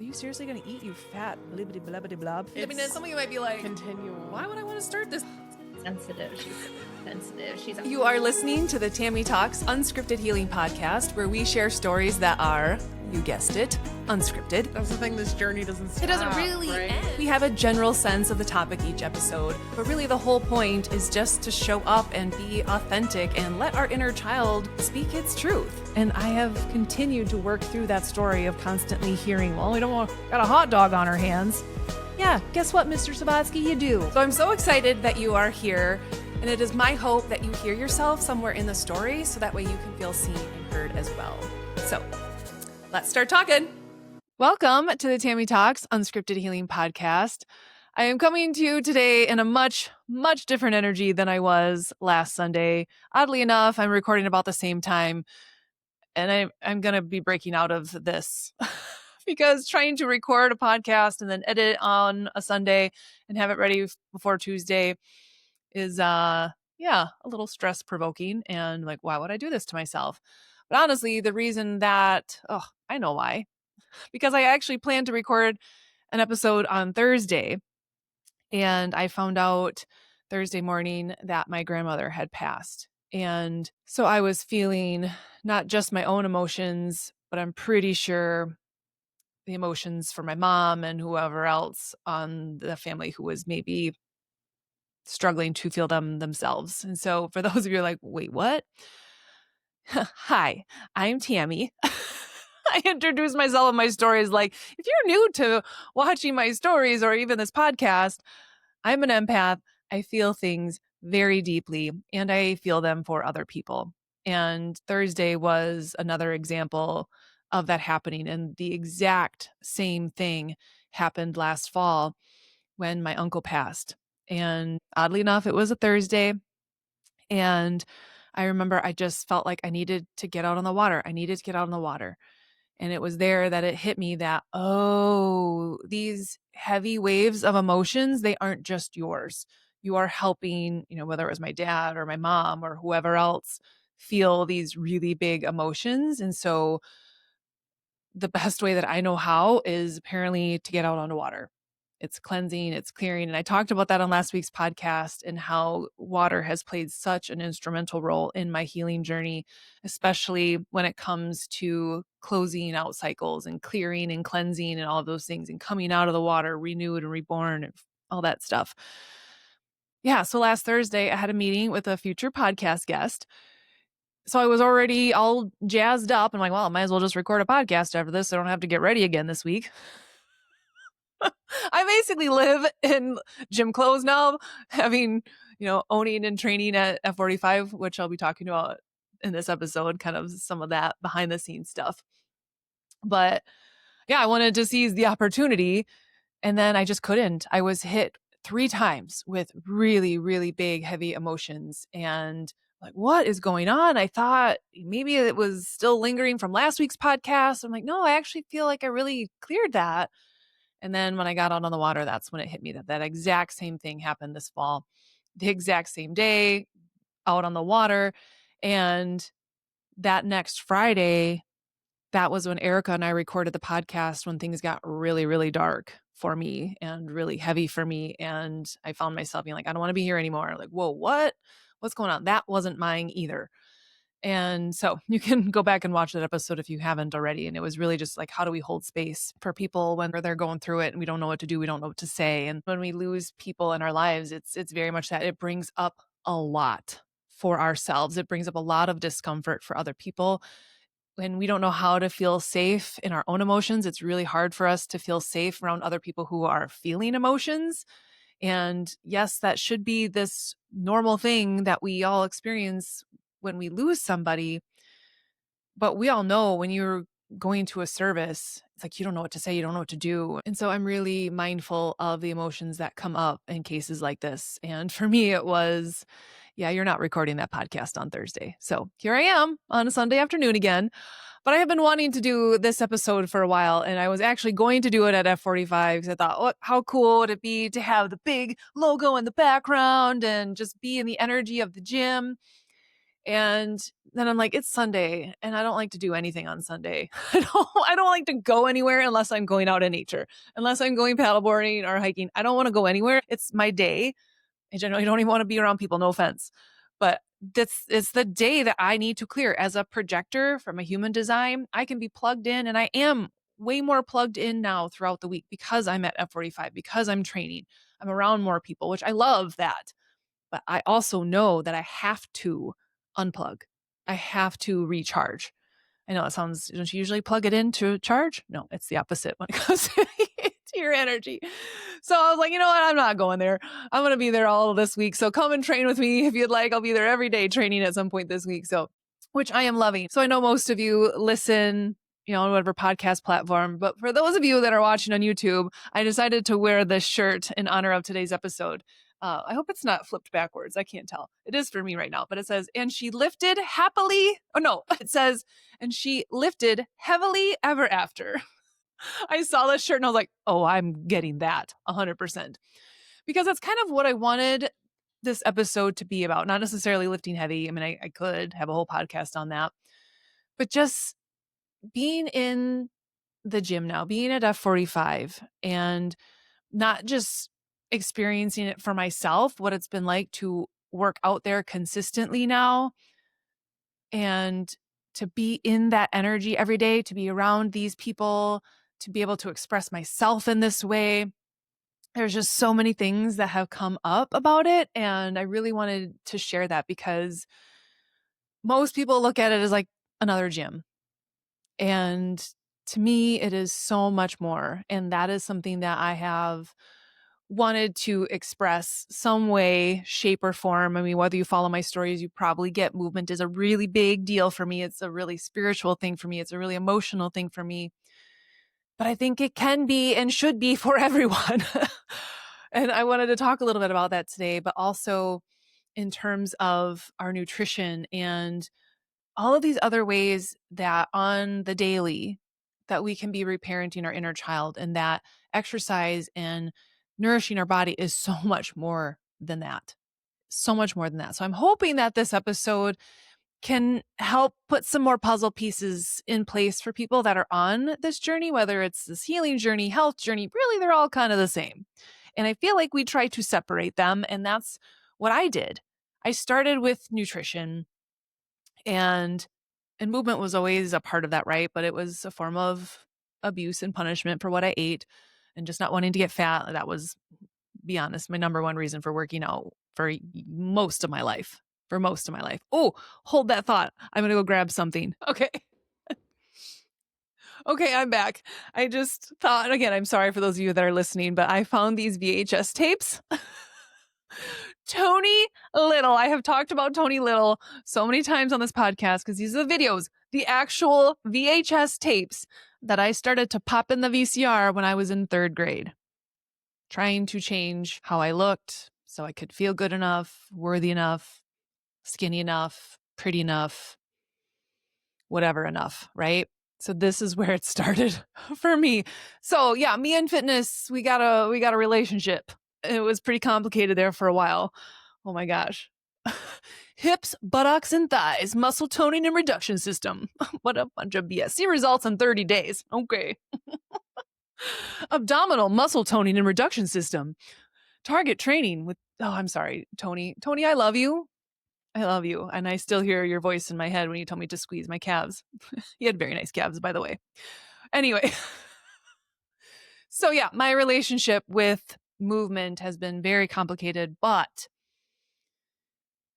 Are you seriously going to eat, you fat blibbity blabbity blob? I mean, some of you might be like, continual. why would I want to start this? Sensitive. She's sensitive. You are listening to the Tammy Talks Unscripted Healing Podcast, where we share stories that are, you guessed it, unscripted. That's the thing, this journey doesn't stop. It doesn't really right? end. We have a general sense of the topic each episode, but really the whole point is just to show up and be authentic and let our inner child speak its truth. And I have continued to work through that story of constantly hearing, well, we don't want, got a hot dog on our hands. Yeah, guess what, Mr. Sabatsky, you do. So I'm so excited that you are here, and it is my hope that you hear yourself somewhere in the story so that way you can feel seen and heard as well. So let's start talking. Welcome to the Tammy Talks Unscripted Healing Podcast. I am coming to you today in a much, much different energy than I was last Sunday. Oddly enough, I'm recording about the same time, and I'm going to be breaking out of this because trying to record a podcast and then edit on a Sunday and have it ready before Tuesday is, a little stress provoking. And like, why would I do this to myself? But honestly, the reason that, I know why. Because I actually planned to record an episode on Thursday, and I found out Thursday morning that my grandmother had passed. And so I was feeling not just my own emotions, but I'm pretty sure the emotions for my mom and whoever else on the family who was maybe struggling to feel them themselves. And so for those of you who are like, wait, what? Hi, I'm Tammy. I introduce myself in my stories like, if you're new to watching my stories or even this podcast, I'm an empath. I feel things very deeply and I feel them for other people. And Thursday was another example of that happening. And the exact same thing happened last fall when my uncle passed. And oddly enough, it was a Thursday. And I remember I just felt like I needed to get out on the water. And it was there that it hit me that, these heavy waves of emotions, they aren't just yours. You are helping, whether it was my dad or my mom or whoever else, feel these really big emotions. And so the best way that I know how is apparently to get out on the water. It's cleansing, it's clearing. And I talked about that on last week's podcast and how water has played such an instrumental role in my healing journey, especially when it comes to closing out cycles and clearing and cleansing and all of those things and coming out of the water renewed and reborn and all that stuff. Yeah. So last Thursday, I had a meeting with a future podcast guest. So I was already all jazzed up and like, well, I might as well just record a podcast after this so I don't have to get ready again this week. I basically live in gym clothes now, having, owning and training at F45, which I'll be talking about in this episode, kind of some of that behind the scenes stuff. But yeah, I wanted to seize the opportunity and then I just couldn't. I was hit 3 times with really, really big, heavy emotions and like, what is going on? I thought maybe it was still lingering from last week's podcast. I'm like, no, I actually feel like I really cleared that. And then when I got out on the water, that's when it hit me that exact same thing happened this fall, the exact same day out on the water. And that next Friday, that was when Erica and I recorded the podcast when things got really, really dark for me and really heavy for me. And I found myself being like, I don't want to be here anymore. Like, whoa, what's going on? That wasn't mine either. And so you can go back and watch that episode if you haven't already. And it was really just like, how do we hold space for people when they're going through it and we don't know what to do, we don't know what to say. And when we lose people in our lives, it's very much that it brings up a lot for ourselves. It brings up a lot of discomfort for other people. When we don't know how to feel safe in our own emotions, it's really hard for us to feel safe around other people who are feeling emotions. And yes, that should be this normal thing that we all experience when we lose somebody. But we all know when you're going to a service, it's like you don't know what to say, you don't know what to do. And so I'm really mindful of the emotions that come up in cases like this. And for me, it was, you're not recording that podcast on Thursday. So here I am on a Sunday afternoon again. But I have been wanting to do this episode for a while, and I was actually going to do it at F45 because I thought, how cool would it be to have the big logo in the background and just be in the energy of the gym? And then I'm like, it's Sunday and I don't like to do anything on Sunday. I don't like to go anywhere unless I'm going out in nature, unless I'm going paddleboarding or hiking. I don't want to go anywhere. It's my day. I generally don't even want to be around people. No offense. But it's the day that I need to clear. As a projector from a human design, I can be plugged in, and I am way more plugged in now throughout the week because I'm at F45, because I'm training. I'm around more people, which I love that. But I also know that I have to unplug. I have to recharge. I know it sounds, don't you usually plug it in to charge? No, it's the opposite when it comes to your energy. So I was like, you know what? I'm not going there. I'm going to be there all this week. So come and train with me if you'd like. I'll be there every day training at some point this week. So, which I am loving. So I know most of you listen, on whatever podcast platform, but for those of you that are watching on YouTube, I decided to wear this shirt in honor of today's episode. I hope it's not flipped backwards. I can't tell. It is for me right now, but it says, and she lifted happily. Oh no, it says, and she lifted heavily ever after. I saw this shirt and I was like, oh, I'm getting that 100%. Because that's kind of what I wanted this episode to be about. Not necessarily lifting heavy. I mean, I could have a whole podcast on that, but just being in the gym now, being at F45 and not just experiencing it for myself, what it's been like to work out there consistently now and to be in that energy every day, to be around these people, to be able to express myself in this way. There's just so many things that have come up about it. And I really wanted to share that because most people look at it as like another gym. And to me, it is so much more. And that is something that I have wanted to express some way, shape, or form. I mean, whether you follow my stories, you probably get movement is a really big deal for me. It's a really spiritual thing for me. It's a really emotional thing for me. But I think it can be and should be for everyone. And I wanted to talk a little bit about that today, but also in terms of our nutrition and all of these other ways that on the daily that we can be reparenting our inner child, and that exercise and nourishing our body is so much more than that. So much more than that. So I'm hoping that this episode can help put some more puzzle pieces in place for people that are on this journey, whether it's this healing journey, health journey. Really, they're all kind of the same. And I feel like we try to separate them. And that's what I did. I started with nutrition, and movement was always a part of that, right? But it was a form of abuse and punishment for what I ate and just not wanting to get fat. That was, be honest, my number one reason for working out for most of my life. Oh, hold that thought. I'm going to go grab something. Okay. Okay, I'm back. I just thought, and again, I'm sorry for those of you that are listening, but I found these VHS tapes. Tony Little. I have talked about Tony Little so many times on this podcast because these are the videos, the actual VHS tapes that I started to pop in the VCR when I was in 3rd grade, trying to change how I looked so I could feel good enough, worthy enough, skinny enough, pretty enough, whatever enough, right? So this is where it started for me. So yeah, me and fitness, we got a relationship. It was pretty complicated there for a while. Oh my gosh. Hips, buttocks, and thighs, muscle toning and reduction system. What a bunch of BS. See results in 30 days. Okay. Abdominal muscle toning and reduction system. Target training with, oh, I'm sorry, Tony. Tony, I love you. I love you. And I still hear your voice in my head when you told me to squeeze my calves. You had very nice calves, by the way. Anyway. So yeah, my relationship with movement has been very complicated,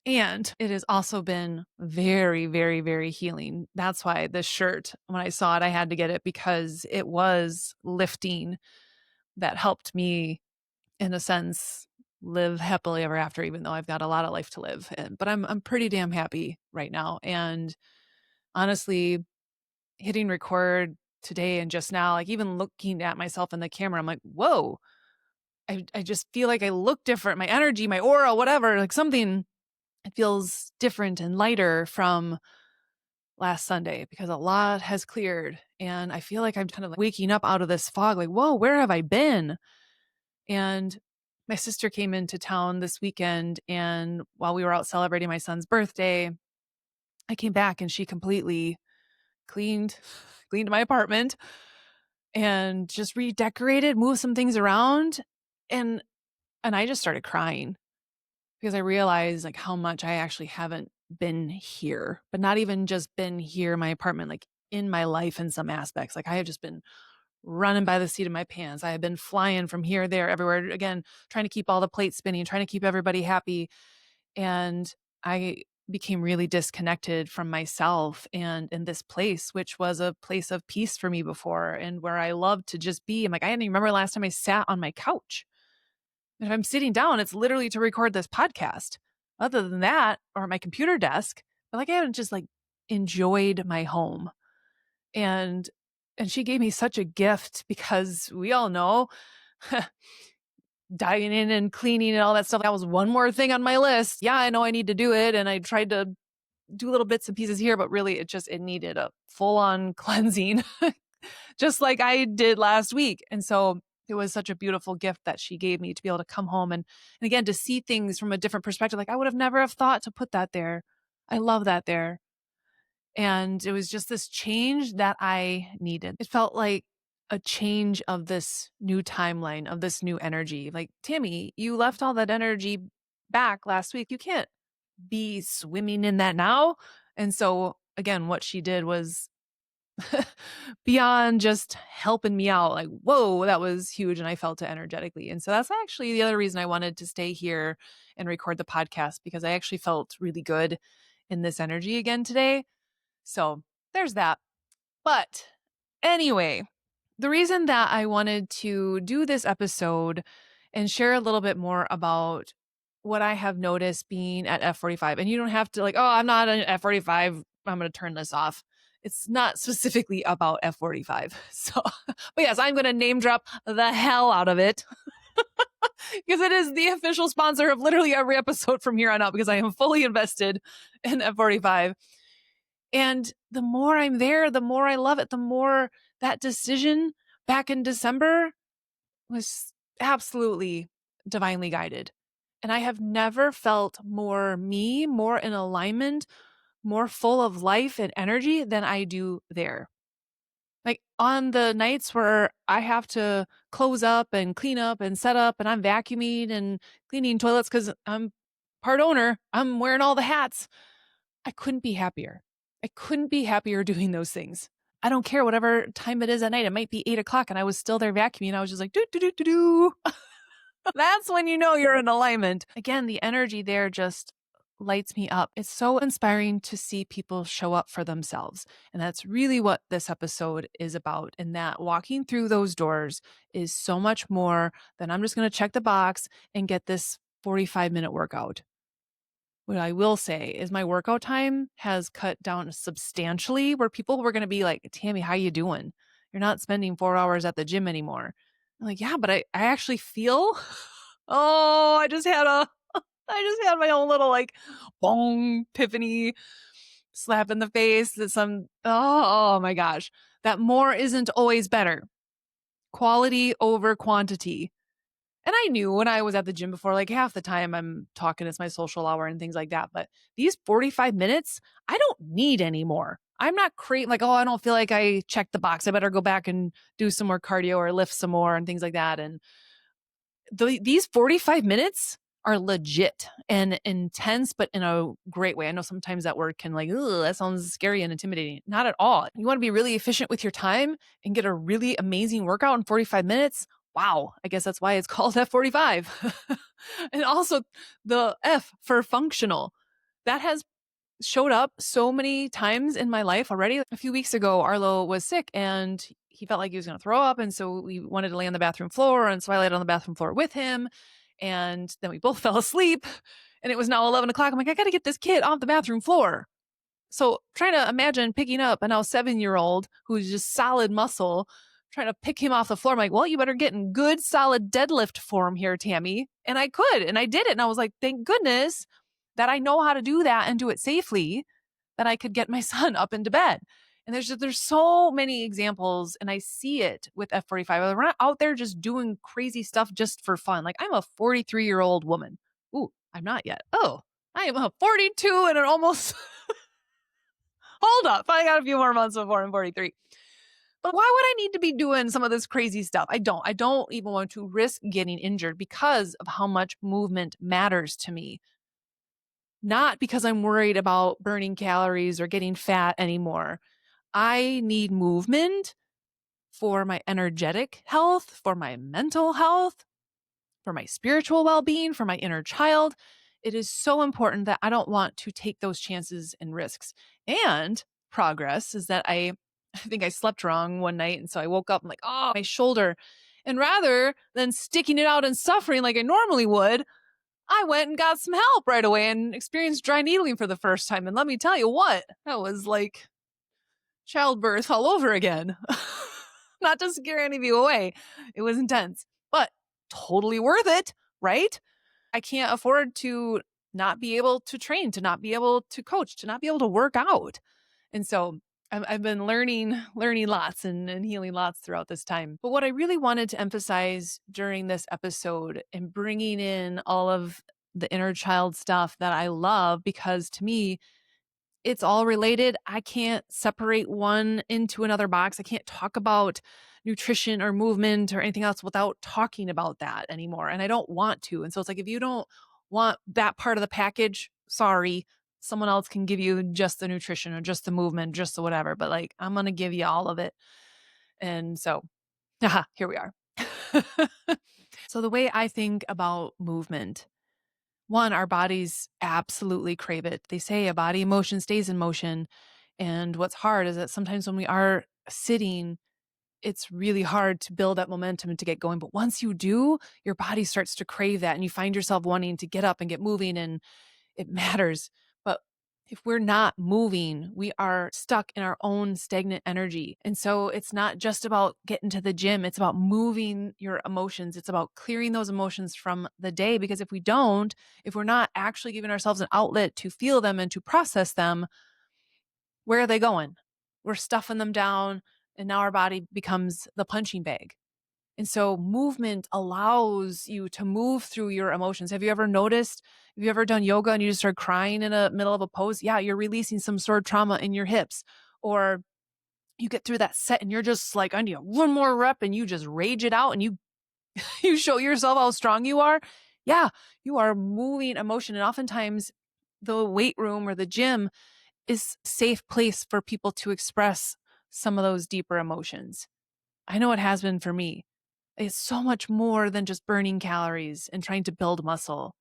and it has also been very, very, very healing. That's why this shirt, when I saw it, I had to get it because it was lifting that helped me, in a sense, live happily ever after, even though I've got a lot of life to live. But I'm pretty damn happy right now. And honestly, hitting record today and just now, like even looking at myself in the camera, I'm like, whoa, I just feel like I look different. My energy, my aura, whatever, like something, it feels different and lighter from last Sunday because a lot has cleared. And I feel like I'm kind of like waking up out of this fog, like, whoa, where have I been? And my sister came into town this weekend, and while we were out celebrating my son's birthday, I came back and she completely cleaned my apartment and just redecorated, moved some things around, and I just started crying because I realized like how much I actually haven't been here, but not even just been here in my apartment, like in my life in some aspects. Like I have just been running by the seat of my pants. I have been flying from here, there, everywhere, again, trying to keep all the plates spinning, trying to keep everybody happy. And I became really disconnected from myself and in this place, which was a place of peace for me before and where I loved to just be. I'm like, I didn't even remember last time I sat on my couch. And if I'm sitting down, it's literally to record this podcast. Other than that, or my computer desk, but like I haven't just like enjoyed my home. And she gave me such a gift because we all know dining and cleaning and all that stuff. That was one more thing on my list. Yeah, I know I need to do it. And I tried to do little bits and pieces here, but really it needed a full on cleansing, just like I did last week. And so it was such a beautiful gift that she gave me to be able to come home and again, to see things from a different perspective. Like I would have never have thought to put that there. I love that there. And it was just this change that I needed. It felt like a change of this new timeline, of this new energy. Like, Tammy, you left all that energy back last week. You can't be swimming in that now. And so, again, what she did was beyond just helping me out. Like, whoa, that was huge. And I felt it energetically. And so that's actually the other reason I wanted to stay here and record the podcast, because I actually felt really good in this energy again today. So there's that. But anyway, the reason that I wanted to do this episode and share a little bit more about what I have noticed being at F45, and you don't have to like, oh, I'm not an F45, I'm going to turn this off. It's not specifically about F45. So, but yes, I'm going to name drop the hell out of it because it is the official sponsor of literally every episode from here on out, because I am fully invested in F45. And the more I'm there, the more I love it, the more that decision back in December was absolutely divinely guided. And I have never felt more me, more in alignment, more full of life and energy than I do there. Like on the nights where I have to close up and clean up and set up and I'm vacuuming and cleaning toilets because I'm part owner, I'm wearing all the hats. I couldn't be happier. I couldn't be happier doing those things. I don't care whatever time it is at night. It might be 8 o'clock and I was still there vacuuming. And I was just like, do, do, do, do, do. That's when you know you're in alignment. Again, the energy there just lights me up. It's so inspiring to see people show up for themselves. And that's really what this episode is about. And that walking through those doors is so much more than I'm just going to check the box and get this 45-minute workout. What I will say is my workout time has cut down substantially, where people were going to be like, Tammy, how you doing? You're not spending 4 hours at the gym anymore. I'm like, yeah, but I actually feel, oh, I just had my own little like bong epiphany slap in the face that oh my gosh, that more isn't always better. Quality over quantity. And I knew when I was at the gym before, like half the time I'm talking, it's my social hour and things like that. But these 45 minutes, I don't need anymore. I'm not like, oh, I don't feel like I checked the box. I better go back and do some more cardio or lift some more and things like that. And these 45 minutes are legit and intense, but in a great way. I know sometimes that word can like, ugh, that sounds scary and intimidating. Not at all. You want to be really efficient with your time and get a really amazing workout in 45 minutes. Wow, I guess that's why it's called F45. And also the F for functional. That has showed up so many times in my life already. A few weeks ago, Arlo was sick and he felt like he was going to throw up. And so we wanted to lay on the bathroom floor. And so I laid on the bathroom floor with him. And then we both fell asleep. And it was now 11 o'clock. I'm like, I got to get this kid off the bathroom floor. So trying to imagine picking up a now 7-year-old who's just solid muscle, trying to pick him off the floor. I'm like, well, you better get in good solid deadlift form here, Tammy. And I could, and I did it. And I was like, thank goodness that I know how to do that and do it safely, that I could get my son up into bed. And there's so many examples, and I see it with F45. We're not out there just doing crazy stuff just for fun. Like I'm a 43-year-old woman. Ooh, I'm not yet. Oh, I am a 42 and an almost hold up. I got a few more months before I'm 43. But why would I need to be doing some of this crazy stuff? I don't. I don't even want to risk getting injured because of how much movement matters to me. Not because I'm worried about burning calories or getting fat anymore. I need movement for my energetic health, for my mental health, for my spiritual well-being, for my inner child. It is so important that I don't want to take those chances and risks. And progress is that I think I slept wrong one night. And so I woke up, I'm like, oh, my shoulder. And rather than sticking it out and suffering like I normally would, I went and got some help right away and experienced dry needling for the first time. And let me tell you what, that was like childbirth all over again. Not to scare any of you away. It was intense, but totally worth it, right? I can't afford to not be able to train, to not be able to coach, to not be able to work out. And so I've been learning lots and healing lots throughout this time. But what I really wanted to emphasize during this episode and bringing in all of the inner child stuff that I love, because to me, it's all related. I can't separate one into another box. I can't talk about nutrition or movement or anything else without talking about that anymore. And I don't want to. And so it's like, if you don't want that part of the package, sorry, someone else can give you just the nutrition or just the movement, just the whatever. But like, I'm going to give you all of it. And so, here we are. So the way I think about movement, one, our bodies absolutely crave it. They say a body in motion stays in motion. And what's hard is that sometimes when we are sitting, it's really hard to build that momentum and to get going. But once you do, your body starts to crave that and you find yourself wanting to get up and get moving, and it matters. But if we're not moving, we are stuck in our own stagnant energy. And so it's not just about getting to the gym. It's about moving your emotions. It's about clearing those emotions from the day. Because if we don't, if we're not actually giving ourselves an outlet to feel them and to process them, where are they going? We're stuffing them down, and now our body becomes the punching bag. And so movement allows you to move through your emotions. Have you ever noticed, have you ever done yoga and you just start crying in the middle of a pose? Yeah, you're releasing some sort of trauma in your hips. Or you get through that set and you're just like, I need one more rep, and you just rage it out and you you show yourself how strong you are. Yeah, you are moving emotion. And oftentimes the weight room or the gym is a safe place for people to express some of those deeper emotions. I know it has been for me. It's so much more than just burning calories and trying to build muscle.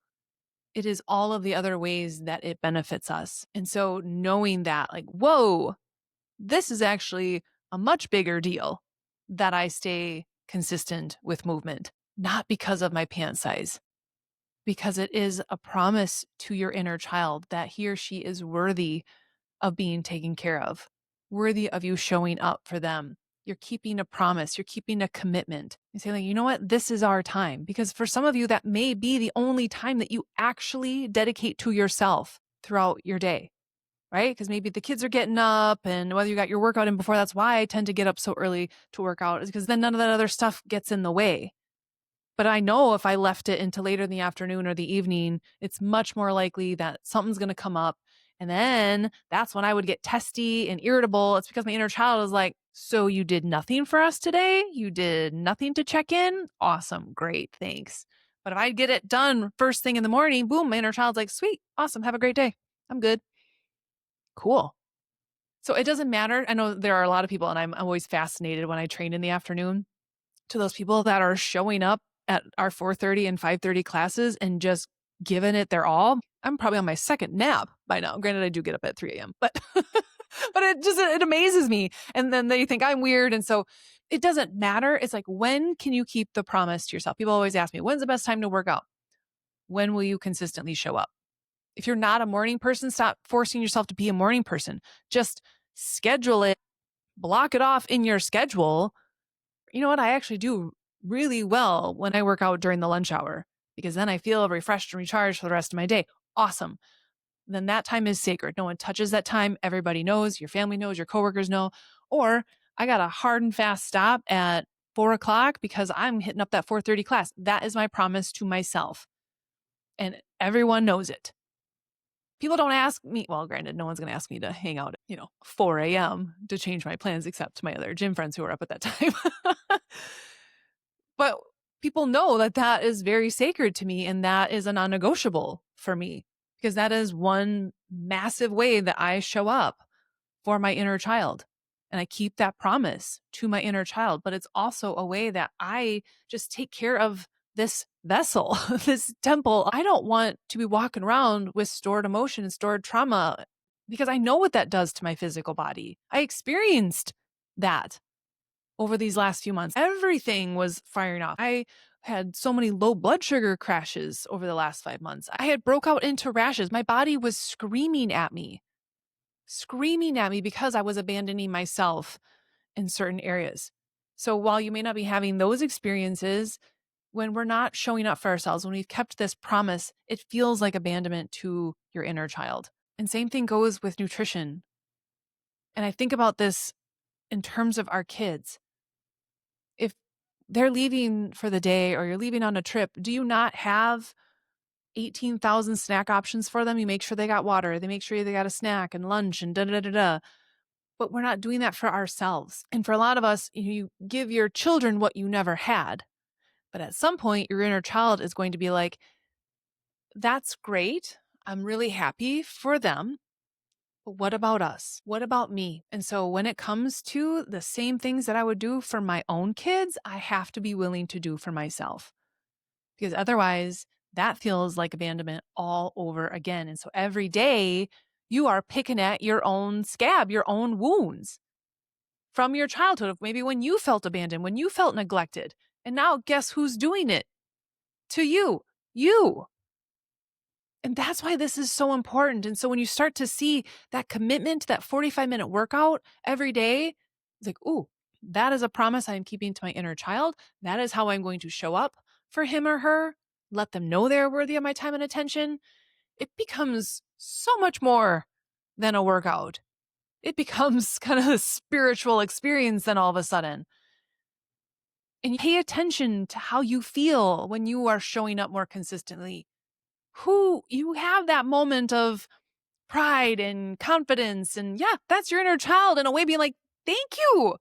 It is all of the other ways that it benefits us. And so knowing that, like, whoa, this is actually a much bigger deal that I stay consistent with movement, not because of my pant size, because it is a promise to your inner child that he or she is worthy of being taken care of, worthy of you showing up for them. You're keeping a promise. You're keeping a commitment. You say, like, you know what? This is our time. Because for some of you, that may be the only time that you actually dedicate to yourself throughout your day, right? Because maybe the kids are getting up, and whether you got your workout in before, that's why I tend to get up so early to work out, is because then none of that other stuff gets in the way. But I know if I left it into later in the afternoon or the evening, it's much more likely that something's going to come up. And then that's when I would get testy and irritable. It's because my inner child is like, so you did nothing for us today? You did nothing to check in? Awesome. Great. Thanks. But if I get it done first thing in the morning, boom, my inner child's like, sweet. Awesome. Have a great day. I'm good. Cool. So it doesn't matter. I know there are a lot of people, and I'm always fascinated when I train in the afternoon, to those people that are showing up at our 4:30 and 5:30 classes and just giving it their all. I'm probably on my second nap by now. Granted, I do get up at 3 a.m., but but it amazes me. And then they think I'm weird. And so it doesn't matter. It's like, when can you keep the promise to yourself? People always ask me, when's the best time to work out? When will you consistently show up? If you're not a morning person, stop forcing yourself to be a morning person. Just schedule it, block it off in your schedule. You know what? I actually do really well when I work out during the lunch hour, because then I feel refreshed and recharged for the rest of my day. Awesome. Then that time is sacred. No one touches that time. Everybody knows, your family knows, your coworkers know. Or I got a hard and fast stop at 4 o'clock because I'm hitting up that 4:30 class. That is my promise to myself. And everyone knows it, People don't ask me, well, granted, no one's going to ask me to hang out at, 4 a.m. to change my plans except my other gym friends who are up at that time. But people know that that is very sacred to me and that is a non-negotiable for me because that is one massive way that I show up for my inner child. And I keep that promise to my inner child, but it's also a way that I just take care of this vessel, this temple. I don't want to be walking around with stored emotion and stored trauma because I know what that does to my physical body. I experienced that over these last few months. Everything was firing off. I had so many low blood sugar crashes over the last 5 months. I had broke out into rashes. My body was screaming at me because I was abandoning myself in certain areas. So while you may not be having those experiences, when we're not showing up for ourselves, when we've kept this promise, it feels like abandonment to your inner child. And same thing goes with nutrition. And I think about this in terms of our kids. If they're leaving for the day or you're leaving on a trip, do you not have 18,000 snack options for them? You make sure they got water, they make sure they got a snack and lunch and da da da da. But we're not doing that for ourselves. And for a lot of us, you give your children what you never had. But at some point, your inner child is going to be like, that's great. I'm really happy for them. But what about us? What about me? And so when it comes to the same things that I would do for my own kids, I have to be willing to do for myself. Because otherwise, that feels like abandonment all over again. And so every day, you are picking at your own scab, your own wounds from your childhood, maybe when you felt abandoned, when you felt neglected. And now guess who's doing it? To you. You. And that's why this is so important. And so when you start to see that commitment, that 45-minute workout every day, it's like, ooh, that is a promise I am keeping to my inner child. That is how I'm going to show up for him or her. Let them know they're worthy of my time and attention. It becomes so much more than a workout. It becomes kind of a spiritual experience then all of a sudden. And pay attention to how you feel when you are showing up more consistently. Who you have that moment of pride and confidence. And yeah, that's your inner child in a way being like, thank you.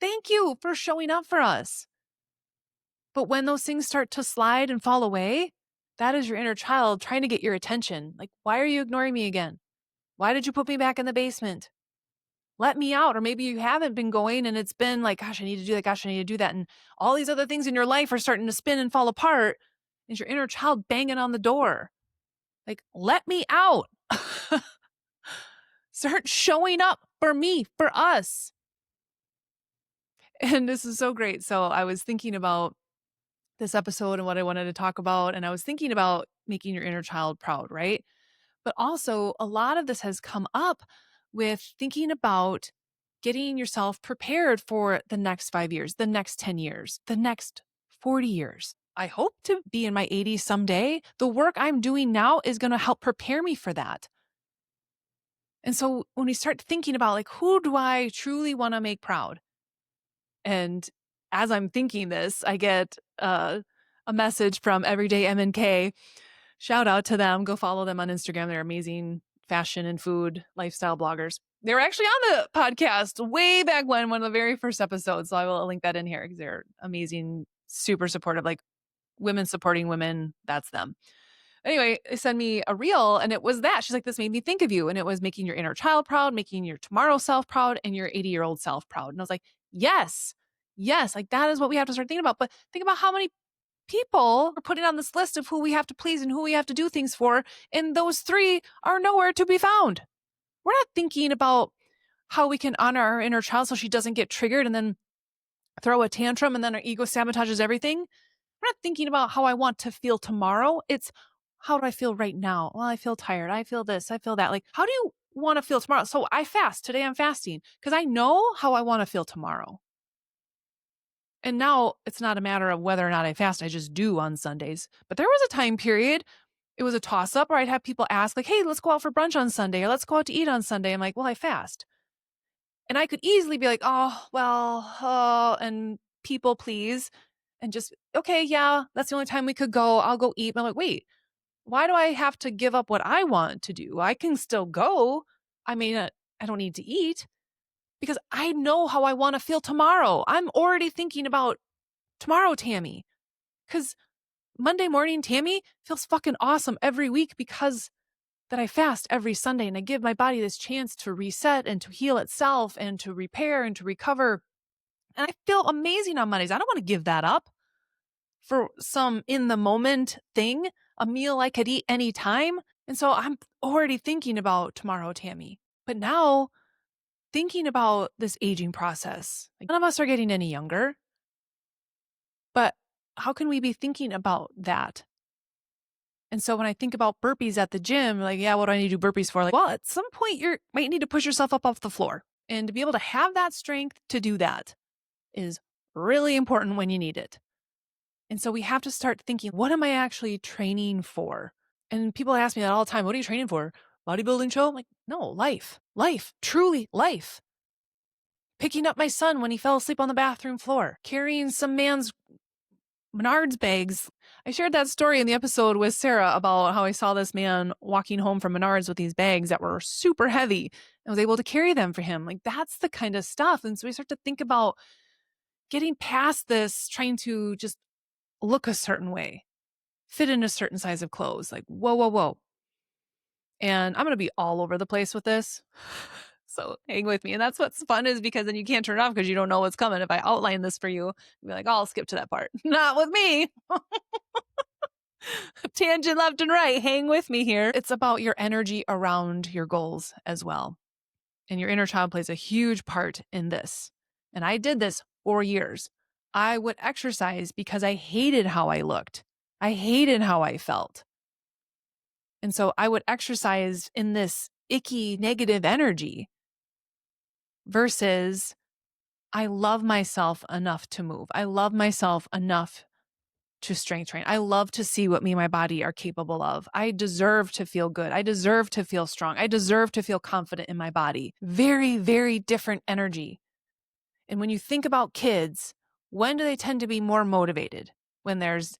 Thank you for showing up for us. But when those things start to slide and fall away, that is your inner child trying to get your attention. Like, why are you ignoring me again? Why did you put me back in the basement? Let me out. Or maybe you haven't been going and it's been like, gosh, I need to do that. Gosh, I need to do that. And all these other things in your life are starting to spin and fall apart. Is your inner child banging on the door? Like, let me out. Start showing up for me, for us. And this is so great. So I was thinking about this episode and what I wanted to talk about. And I was thinking about making your inner child proud, right? But also, a lot of this has come up with thinking about getting yourself prepared for the next 5 years, the next 10 years, the next 40 years. I hope to be in my 80s someday. The work I'm doing now is going to help prepare me for that. And so when we start thinking about like, who do I truly want to make proud? And as I'm thinking this, I get a message from Everyday MNK. Shout out to them. Go follow them on Instagram. They're amazing fashion and food lifestyle bloggers. They were actually on the podcast way back when, one of the very first episodes. So I will link that in here because they're amazing, super supportive, like women supporting women. That's them. Anyway, they sent me a reel and it was that. She's like, this made me think of you. And it was making your inner child proud, making your tomorrow self proud, and your 80-year-old self proud. And I was like, yes, like that is what we have to start thinking about. But think about how many people are putting on this list of who we have to please and who we have to do things for. And those three are nowhere to be found. We're not thinking about how we can honor our inner child so she doesn't get triggered and then throw a tantrum and then our ego sabotages everything. We're not thinking about how I want to feel tomorrow. It's how do I feel right now? Well, I feel tired. I feel this. I feel that. Like, how do you want to feel tomorrow? So I fast. Today I'm fasting because I know how I want to feel tomorrow. And now it's not a matter of whether or not I fast. I just do on Sundays. But there was a time period, it was a toss up where I'd have people ask like, hey, let's go out for brunch on Sunday or let's go out to eat on Sunday. I'm like, well, I fast. And I could easily be like, oh, well, and people please. And just, okay, yeah, that's the only time we could go. I'll go eat. But I'm like, wait, Why do I have to give up what I want to do? I can still go. I mean, I don't need to eat because I know how I want to feel tomorrow. I'm already thinking about tomorrow, Tammy, because Monday morning, Tammy feels fucking awesome every week because that I fast every Sunday and I give my body this chance to reset and to heal itself and to repair and to recover. And I feel amazing on Mondays. I don't want to give that up for some in the moment thing, a meal I could eat anytime. And so I'm already thinking about tomorrow, Tammy. But now thinking about this aging process, like none of us are getting any younger, but how can we be thinking about that? And so when I think about burpees at the gym, like, yeah, what do I need to do burpees for? Like, well, at some point you might need to push yourself up off the floor. And to be able to have that strength to do that is really important when you need it. And so we have to start thinking, what am I actually training for? And people ask me that all the time. What are you training for? Bodybuilding show? I'm like, no, life, truly life. Picking up my son when he fell asleep on the bathroom floor, carrying some man's Menards bags. I shared that story in the episode with Sarah about how I saw this man walking home from Menards with these bags that were super heavy and was able to carry them for him. Like, that's the kind of stuff. And so we start to think about getting past this, trying to just look a certain way, fit in a certain size of clothes. Like, whoa, whoa, whoa. And I'm going to be all over the place with this. So hang with me. And that's what's fun is because then you can't turn it off because you don't know what's coming. If I outline this for you, you'll be like, oh, I'll skip to that part. Not with me. Tangent left and right. Hang with me here. It's about your energy around your goals as well. And your inner child plays a huge part in this. And I did this for years. I would exercise because I hated how I looked. I hated how I felt. And so I would exercise in this icky negative energy versus I love myself enough to move. I love myself enough to strength train. I love to see what me and my body are capable of. I deserve to feel good. I deserve to feel strong. I deserve to feel confident in my body. Very, very different energy. And when you think about kids, when do they tend to be more motivated? When there's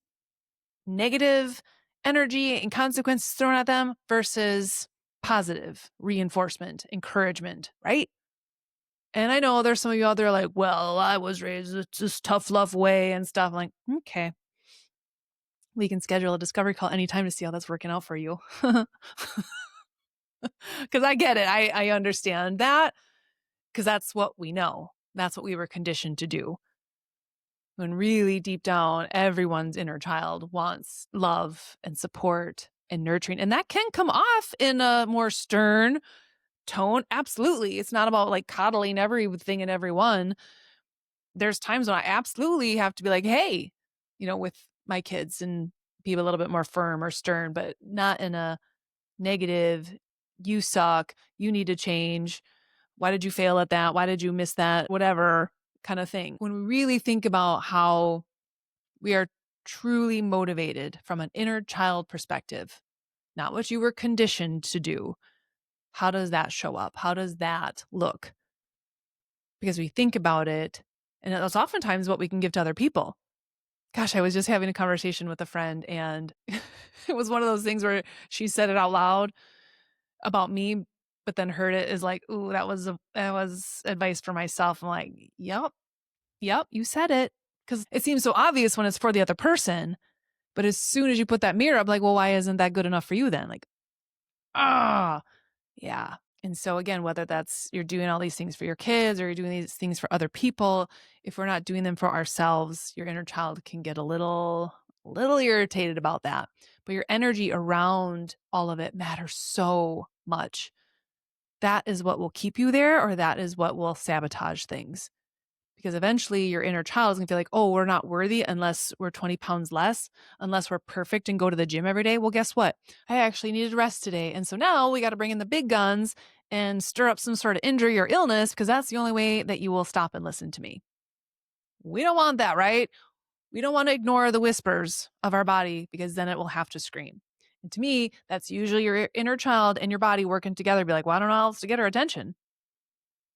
negative energy and consequences thrown at them versus positive reinforcement, encouragement, right? And I know there's some of you out there like, well, I was raised this tough love way and stuff. I'm like, okay. We can schedule a discovery call anytime to see how that's working out for you. Because I get it. I understand that because that's what we know. That's what we were conditioned to do. When really deep down, everyone's inner child wants love and support and nurturing. And that can come off in a more stern tone. Absolutely. It's not about like coddling everything and everyone. There's times when I absolutely have to be like, hey, with my kids and be a little bit more firm or stern, but not in a negative, you suck, you need to change. Why did you fail at that? Why did you miss that? Whatever kind of thing. When we really think about how we are truly motivated from an inner child perspective, not what you were conditioned to do, how does that show up? How does that look? Because we think about it, and that's oftentimes what we can give to other people. Gosh, I was just having a conversation with a friend, and it was one of those things where she said it out loud about me, but then heard it as like, ooh, that was advice for myself. I'm like, yep, you said it. Because it seems so obvious when it's for the other person. But as soon as you put that mirror up, like, well, why isn't that good enough for you then? Like, yeah. And so again, whether that's you're doing all these things for your kids or you're doing these things for other people, if we're not doing them for ourselves, your inner child can get a little irritated about that. But your energy around all of it matters so much. That is what will keep you there, or that is what will sabotage things. Because eventually your inner child is going to feel like, oh, we're not worthy unless we're 20 pounds less, unless we're perfect and go to the gym every day. Well, guess what? I actually needed rest today. And so now we got to bring in the big guns and stir up some sort of injury or illness because that's the only way that you will stop and listen to me. We don't want that, right? We don't want to ignore the whispers of our body because then it will have to scream. And to me, that's usually your inner child and your body working together. Be like, well, I don't know how else to get her attention.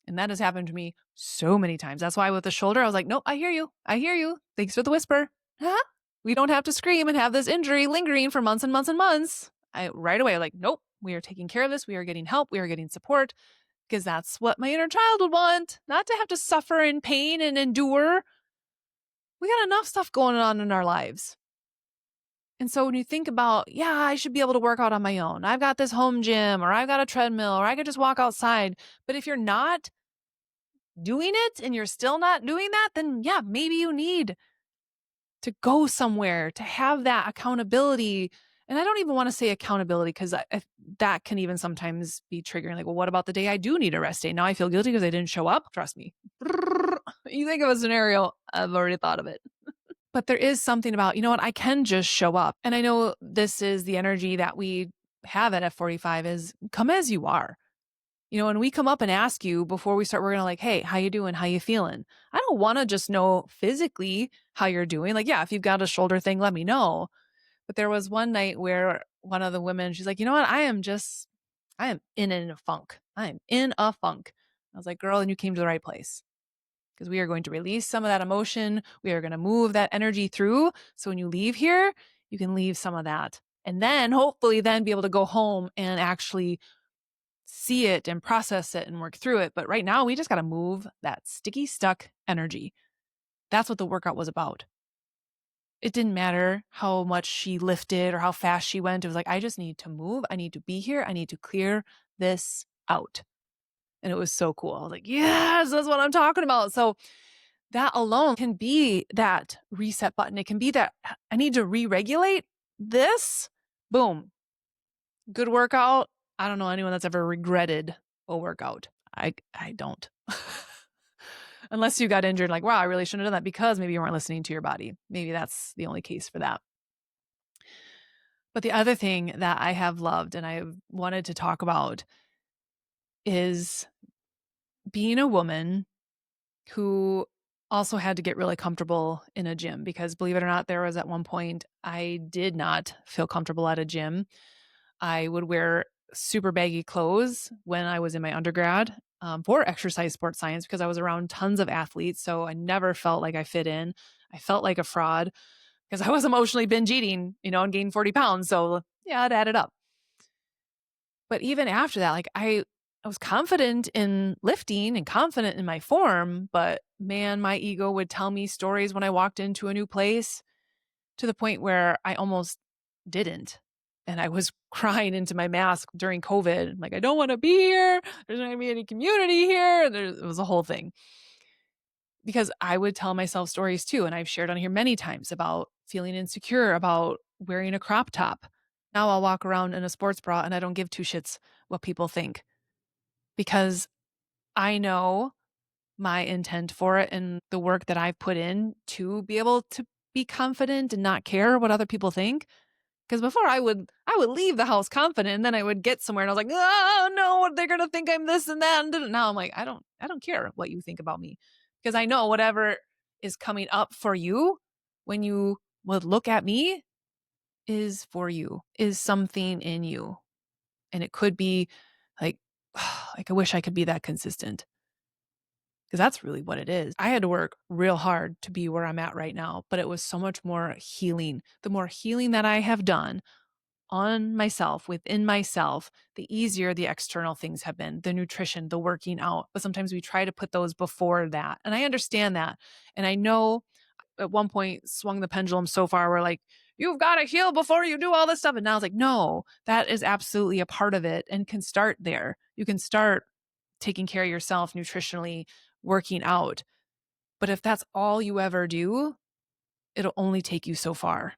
And that has happened to me so many times. That's why with the shoulder, I was like, nope, I hear you. Thanks for the whisper. Huh? We don't have to scream and have this injury lingering for months and months and months. I right away, like, nope, we are taking care of this. We are getting help. We are getting support because that's what my inner child would want, not to have to suffer in pain and endure. We got enough stuff going on in our lives. And so when you think about, yeah, I should be able to work out on my own. I've got this home gym or I've got a treadmill or I could just walk outside. But if you're not doing it and you're still not doing that, then yeah, maybe you need to go somewhere to have that accountability. And I don't even want to say accountability because that can even sometimes be triggering. Like, well, what about the day I do need a rest day? Now I feel guilty because I didn't show up. Trust me. You think of a scenario, I've already thought of it. But there is something about, you know what, I can just show up. And I know this is the energy that we have at F45 is come as you are. You know, when we come up and ask you before we start, we're going to like, hey, how you doing? How you feeling? I don't want to just know physically how you're doing. Like, yeah, if you've got a shoulder thing, let me know. But there was one night where one of the women, she's like, you know what? I am in a funk. I am in a funk. I was like, girl, and you came to the right place because we are going to release some of that emotion. We are going to move that energy through. So when you leave here, you can leave some of that. And then hopefully then be able to go home and actually see it and process it and work through it. But right now, we just got to move that sticky, stuck energy. That's what the workout was about. It didn't matter how much she lifted or how fast she went. It was like, I just need to move. I need to be here. I need to clear this out. And it was so cool. I was like, yes, that's what I'm talking about. So that alone can be that reset button. It can be that I need to re-regulate this. Boom. Good workout. I don't know anyone that's ever regretted a workout. I don't. Unless you got injured, like, wow, I really shouldn't have done that because maybe you weren't listening to your body. Maybe that's the only case for that. But the other thing that I have loved and I wanted to talk about is being a woman who also had to get really comfortable in a gym because believe it or not, there was at one point I did not feel comfortable at a gym. I would wear super baggy clothes when I was in my undergrad for exercise sports science because I was around tons of athletes. So I never felt like I fit in. I felt like a fraud because I was emotionally binge eating, and gained 40 pounds. So yeah, it added up. But even after that, like I was confident in lifting and confident in my form, but man, my ego would tell me stories when I walked into a new place to the point where I almost didn't. And I was crying into my mask during COVID. Like, I don't want to be here. There's not going to be any community here. It was a whole thing. Because I would tell myself stories too. And I've shared on here many times about feeling insecure about wearing a crop top. Now I'll walk around in a sports bra and I don't give two shits what people think because I know my intent for it and the work that I've put in to be able to be confident and not care what other people think. Because before I would leave the house confident and then I would get somewhere and I was like, oh no, they're gonna think I'm this and that. And now I'm like, I don't care what you think about me. Because I know whatever is coming up for you when you would look at me is for you, is something in you. And it could be like I wish I could be that consistent. Because that's really what it is. I had to work real hard to be where I'm at right now, but it was so much more healing. The more healing that I have done on myself, within myself, the easier the external things have been, the nutrition, the working out. But sometimes we try to put those before that. And I understand that. And I know at one point swung the pendulum so far where like, you've got to heal before you do all this stuff. And now it's like, no, that is absolutely a part of it and can start there. You can start taking care of yourself nutritionally, working out. But if that's all you ever do, it'll only take you so far.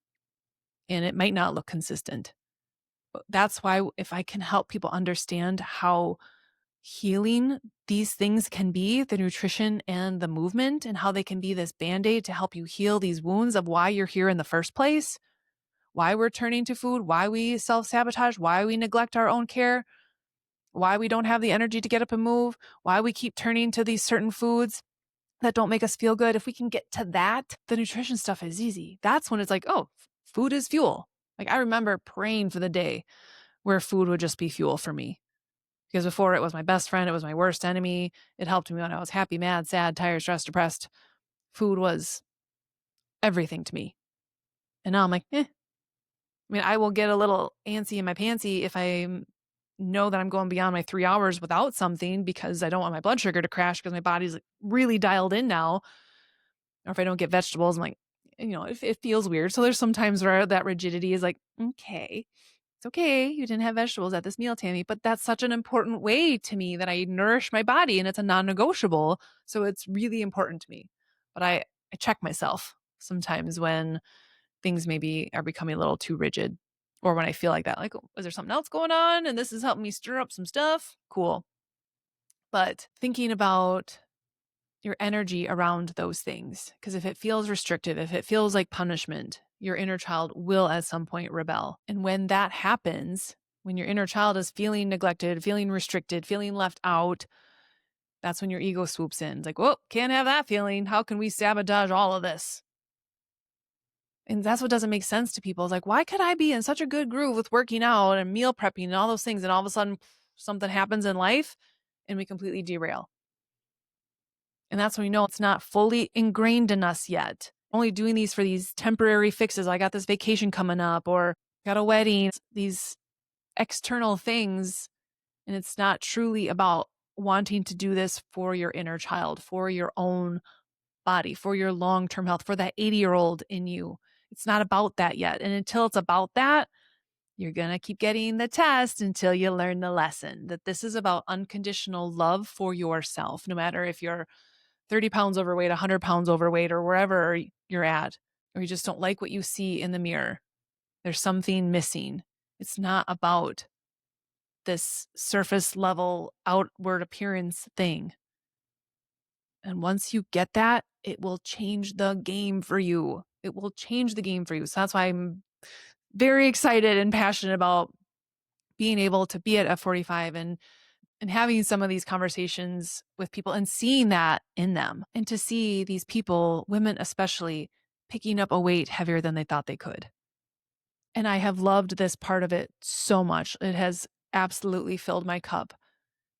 And it might not look consistent. That's why if I can help people understand how healing these things can be, the nutrition and the movement, and how they can be this band-aid to help you heal these wounds of why you're here in the first place, why we're turning to food, why we self-sabotage, why we neglect our own care, why we don't have the energy to get up and move, why we keep turning to these certain foods that don't make us feel good. If we can get to that, the nutrition stuff is easy. That's when it's like, oh, food is fuel. Like I remember praying for the day where food would just be fuel for me. Because before it was my best friend, it was my worst enemy. It helped me when I was happy, mad, sad, tired, stressed, depressed. Food was everything to me. And now I'm like, I mean, I will get a little antsy in my pantsy if I know that I'm going beyond my 3 hours without something because I don't want my blood sugar to crash because my body's like really dialed in now. Or if I don't get vegetables, I'm like, it feels weird. So there's some times where that rigidity is like, okay, it's okay. You didn't have vegetables at this meal, Tammy, but that's such an important way to me that I nourish my body and it's a non-negotiable. So it's really important to me. But I check myself sometimes when things maybe are becoming a little too rigid or when I feel like that, like, oh, is there something else going on? And this is helping me stir up some stuff. Cool. But thinking about your energy around those things, because if it feels restrictive, if it feels like punishment, your inner child will at some point rebel. And when that happens, when your inner child is feeling neglected, feeling restricted, feeling left out, that's when your ego swoops in. It's like, whoa, can't have that feeling. How can we sabotage all of this? And that's what doesn't make sense to people. It's like, why could I be in such a good groove with working out and meal prepping and all those things, and all of a sudden something happens in life and we completely derail? And that's when we know it's not fully ingrained in us yet. Only doing these for these temporary fixes. I got this vacation coming up or got a wedding, these external things. And it's not truly about wanting to do this for your inner child, for your own body, for your long-term health, for that 80-year-old in you. It's not about that yet. And until it's about that, you're going to keep getting the test until you learn the lesson that this is about unconditional love for yourself, no matter if you're 30 pounds overweight, 100 pounds overweight, or wherever you're at, or you just don't like what you see in the mirror. There's something missing. It's not about this surface level outward appearance thing. And once you get that, it will change the game for you. It will change the game for you. So that's why I'm very excited and passionate about being able to be at F45 and having some of these conversations with people and seeing that in them, and to see these people, women especially, picking up a weight heavier than they thought they could. And I have loved this part of it so much. It has absolutely filled my cup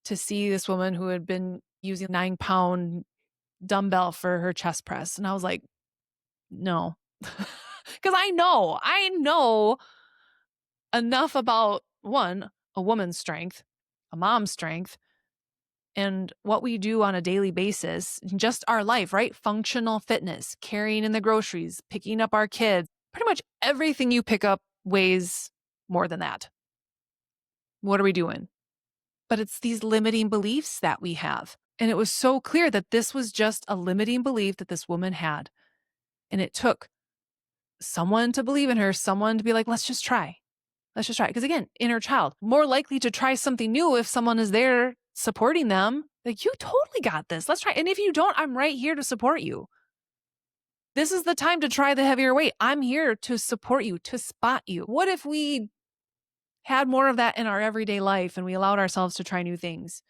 to see this woman who had been using a 9-pound dumbbell for her chest press. And I was like, no, because I know enough about one, a woman's strength, a mom's strength, and what we do on a daily basis, just our life, right? Functional fitness, carrying in the groceries, picking up our kids, pretty much everything you pick up weighs more than that. What are we doing? But it's these limiting beliefs that we have. And it was so clear that this was just a limiting belief that this woman had. And it took someone to believe in her, someone to be like, let's just try. Let's just try. Because again, inner child, more likely to try something new if someone is there supporting them. Like, you totally got this. Let's try. And if you don't, I'm right here to support you. This is the time to try the heavier weight. I'm here to support you, to spot you. What if we had more of that in our everyday life and we allowed ourselves to try new things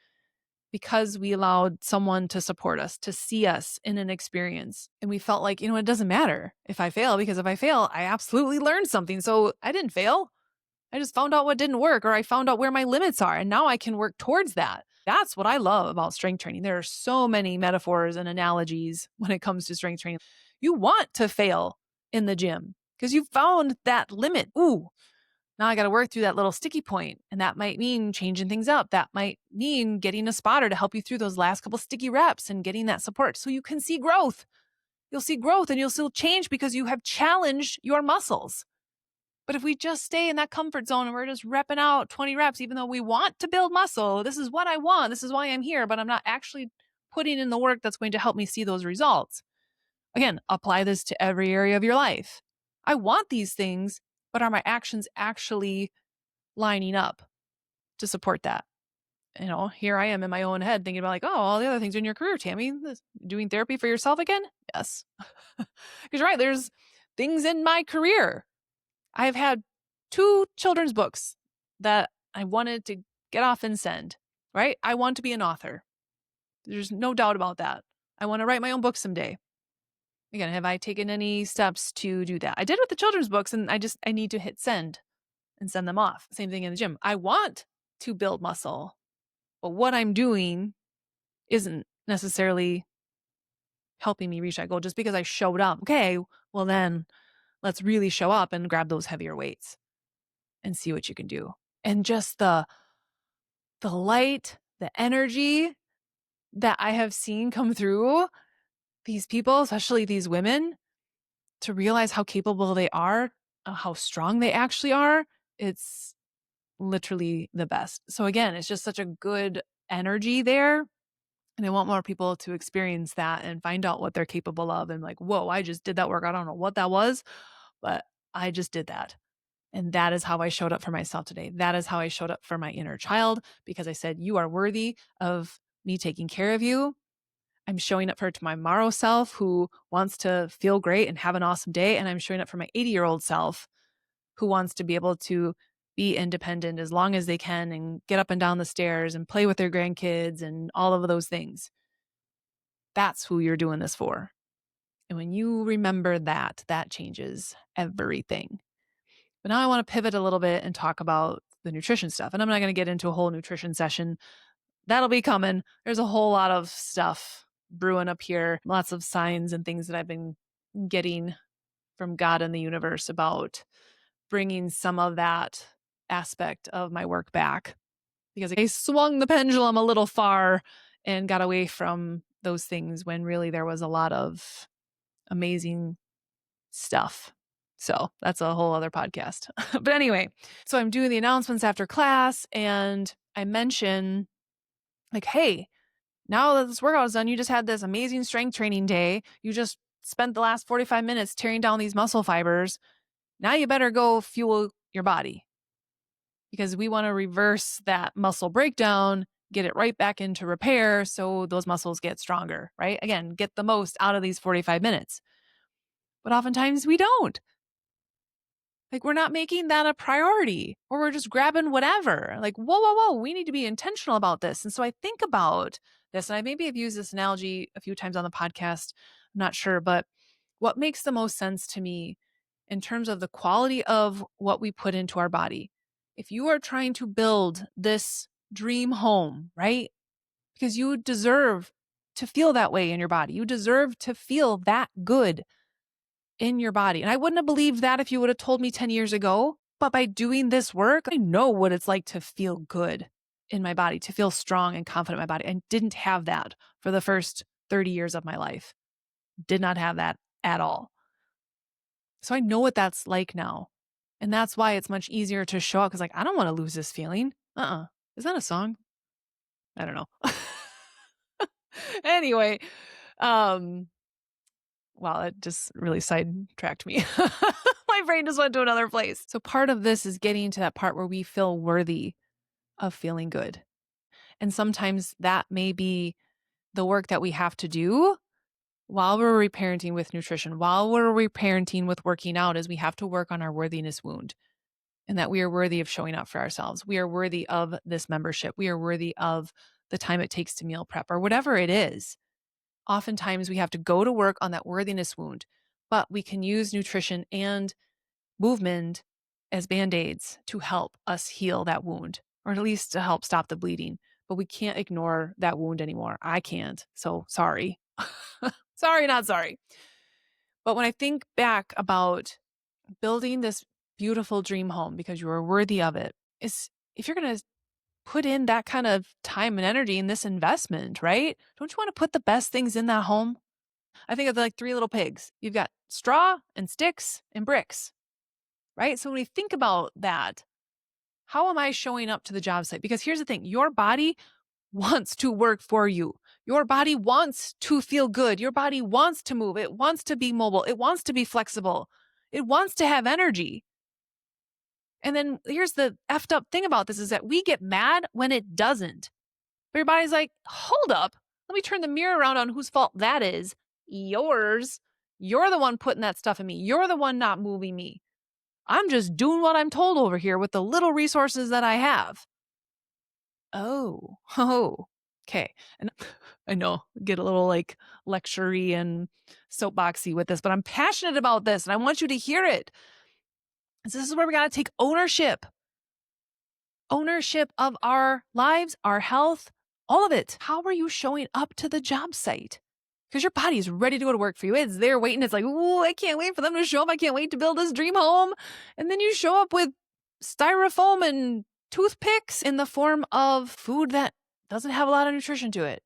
because we allowed someone to support us, to see us in an experience? And we felt like, it doesn't matter if I fail, because if I fail, I absolutely learned something. So I didn't fail. I just found out what didn't work, or I found out where my limits are, and now I can work towards that. That's what I love about strength training. There are so many metaphors and analogies when it comes to strength training. You want to fail in the gym because you found that limit. Ooh, now I got to work through that little sticky point, and that might mean changing things up. That might mean getting a spotter to help you through those last couple sticky reps and getting that support so you can see growth. You'll see growth and you'll still change because you have challenged your muscles. But if we just stay in that comfort zone and we're just repping out 20 reps, even though we want to build muscle, this is what I want, this is why I'm here, but I'm not actually putting in the work that's going to help me see those results. Again, apply this to every area of your life. I want these things, but are my actions actually lining up to support that? Here I am in my own head thinking about like, oh, all the other things in your career, Tammy, doing therapy for yourself again? Yes. Because you're right, there's things in my career. I've had 2 children's books that I wanted to get off and send, right? I want to be an author. There's no doubt about that. I want to write my own book someday. Again, have I taken any steps to do that? I did with the children's books, and I need to hit send and send them off. Same thing in the gym. I want to build muscle, but what I'm doing isn't necessarily helping me reach that goal just because I showed up. Okay, well then let's really show up and grab those heavier weights and see what you can do. And just the light, the energy that I have seen come through these people, especially these women, to realize how capable they are, how strong they actually are, it's literally the best. So again, it's just such a good energy there. And I want more people to experience that and find out what they're capable of. And like, whoa, I just did that work. I don't know what that was, but I just did that. And that is how I showed up for myself today. That is how I showed up for my inner child, because I said, you are worthy of me taking care of you. I'm showing up for my tomorrow self who wants to feel great and have an awesome day. And I'm showing up for my 80-year-old self who wants to be able to be independent as long as they can and get up and down the stairs and play with their grandkids and all of those things. That's who you're doing this for. And when you remember that, that changes everything. But now I want to pivot a little bit and talk about the nutrition stuff. And I'm not going to get into a whole nutrition session. That'll be coming. There's a whole lot of stuff brewing up here, lots of signs and things that I've been getting from God and the universe about bringing some of that aspect of my work back, because I swung the pendulum a little far and got away from those things when really there was a lot of amazing stuff. So that's a whole other podcast. But anyway, so I'm doing the announcements after class and I mention like, hey, now that this workout is done, you just had this amazing strength training day. You just spent the last 45 minutes tearing down these muscle fibers. Now you better go fuel your body, because we want to reverse that muscle breakdown, get it right back into repair so those muscles get stronger, right? Again, get the most out of these 45 minutes. But oftentimes we don't. Like, we're not making that a priority, or we're just grabbing whatever. Like, whoa, we need to be intentional about this. And so I think about this, and I maybe have used this analogy a few times on the podcast. I'm not sure, but what makes the most sense to me in terms of the quality of what we put into our body. If you are trying to build this dream home, right? Because you deserve to feel that way in your body. You deserve to feel that good in your body. And I wouldn't have believed that if you would have told me 10 years ago. But by doing this work, I know what it's like to feel good in my body, to feel strong and confident in my body. I didn't have that for the first 30 years of my life. Did not have that at all. So I know what that's like now. And that's why it's much easier to show up, because like, I don't want to lose this feeling. Is that a song? I don't know. Anyway, wow, it just really sidetracked me. My brain just went to another place. So part of this is getting to that part where we feel worthy of feeling good. And sometimes that may be the work that we have to do while we're reparenting with nutrition, while we're reparenting with working out, is we have to work on our worthiness wound, and that we are worthy of showing up for ourselves. We are worthy of this membership. We are worthy of the time it takes to meal prep or whatever it is. Oftentimes we have to go to work on that worthiness wound, but we can use nutrition and movement as Band-Aids to help us heal that wound, or at least to help stop the bleeding. But we can't ignore that wound anymore. I can't. So sorry. Sorry, not sorry. But when I think back about building this beautiful dream home because you are worthy of it, is if you're going to put in that kind of time and energy in this investment, right? Don't you want to put the best things in that home? I think of like three little pigs. You've got straw and sticks and bricks, right? So when we think about that, how am I showing up to the job site? Because here's the thing, your body wants to work for you. Your body wants to feel good. Your body wants to move. It wants to be mobile. It wants to be flexible. It wants to have energy. And then here's the effed up thing about this is that we get mad when it doesn't. But your body's like, hold up. Let me turn the mirror around on whose fault that is. Yours. You're the one putting that stuff in me. You're the one not moving me. I'm just doing what I'm told over here with the little resources that I have. Oh, okay. And I know, get a little like lectury and soapboxy with this, but I'm passionate about this and I want you to hear it. This is where we got to take ownership. Ownership of our lives, our health, all of it. How are you showing up to the job site? because your body is ready to go to work for you. It's there waiting. It's like, oh, I can't wait for them to show up. I can't wait to build this dream home. And then you show up with styrofoam and toothpicks in the form of food that doesn't have a lot of nutrition to it.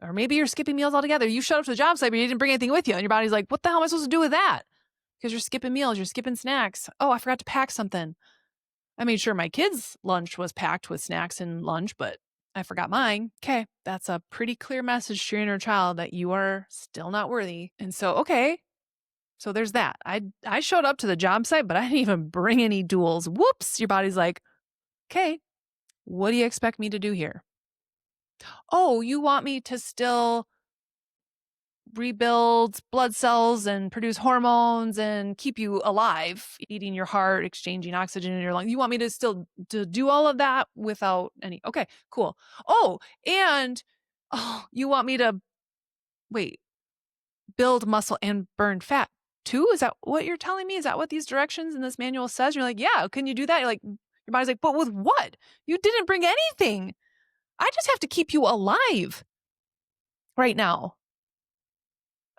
Or maybe you're skipping meals altogether. You showed up to the job site, but you didn't bring anything with you. And your body's like, what the hell am I supposed to do with that? Because you're skipping meals, you're skipping snacks. Oh, I forgot to pack something. I made sure my kids' lunch was packed with snacks and lunch, but I forgot mine. Okay, that's a pretty clear message to your inner child that you are still not worthy. And so, okay, so there's that. I showed up to the job site, but I didn't even bring any tools. Whoops, your body's like, okay, what do you expect me to do here? Oh, you want me to still rebuild blood cells and produce hormones and keep you alive, eating your heart, exchanging oxygen in your lungs. You want me to still to do all of that without any, okay, cool. Oh, and you want me to build muscle and burn fat too? Is that what you're telling me? Is that what these directions in this manual says? You're like, yeah, can you do that? You're like, your body's like, but with what? You didn't bring anything. I just have to keep you alive right now.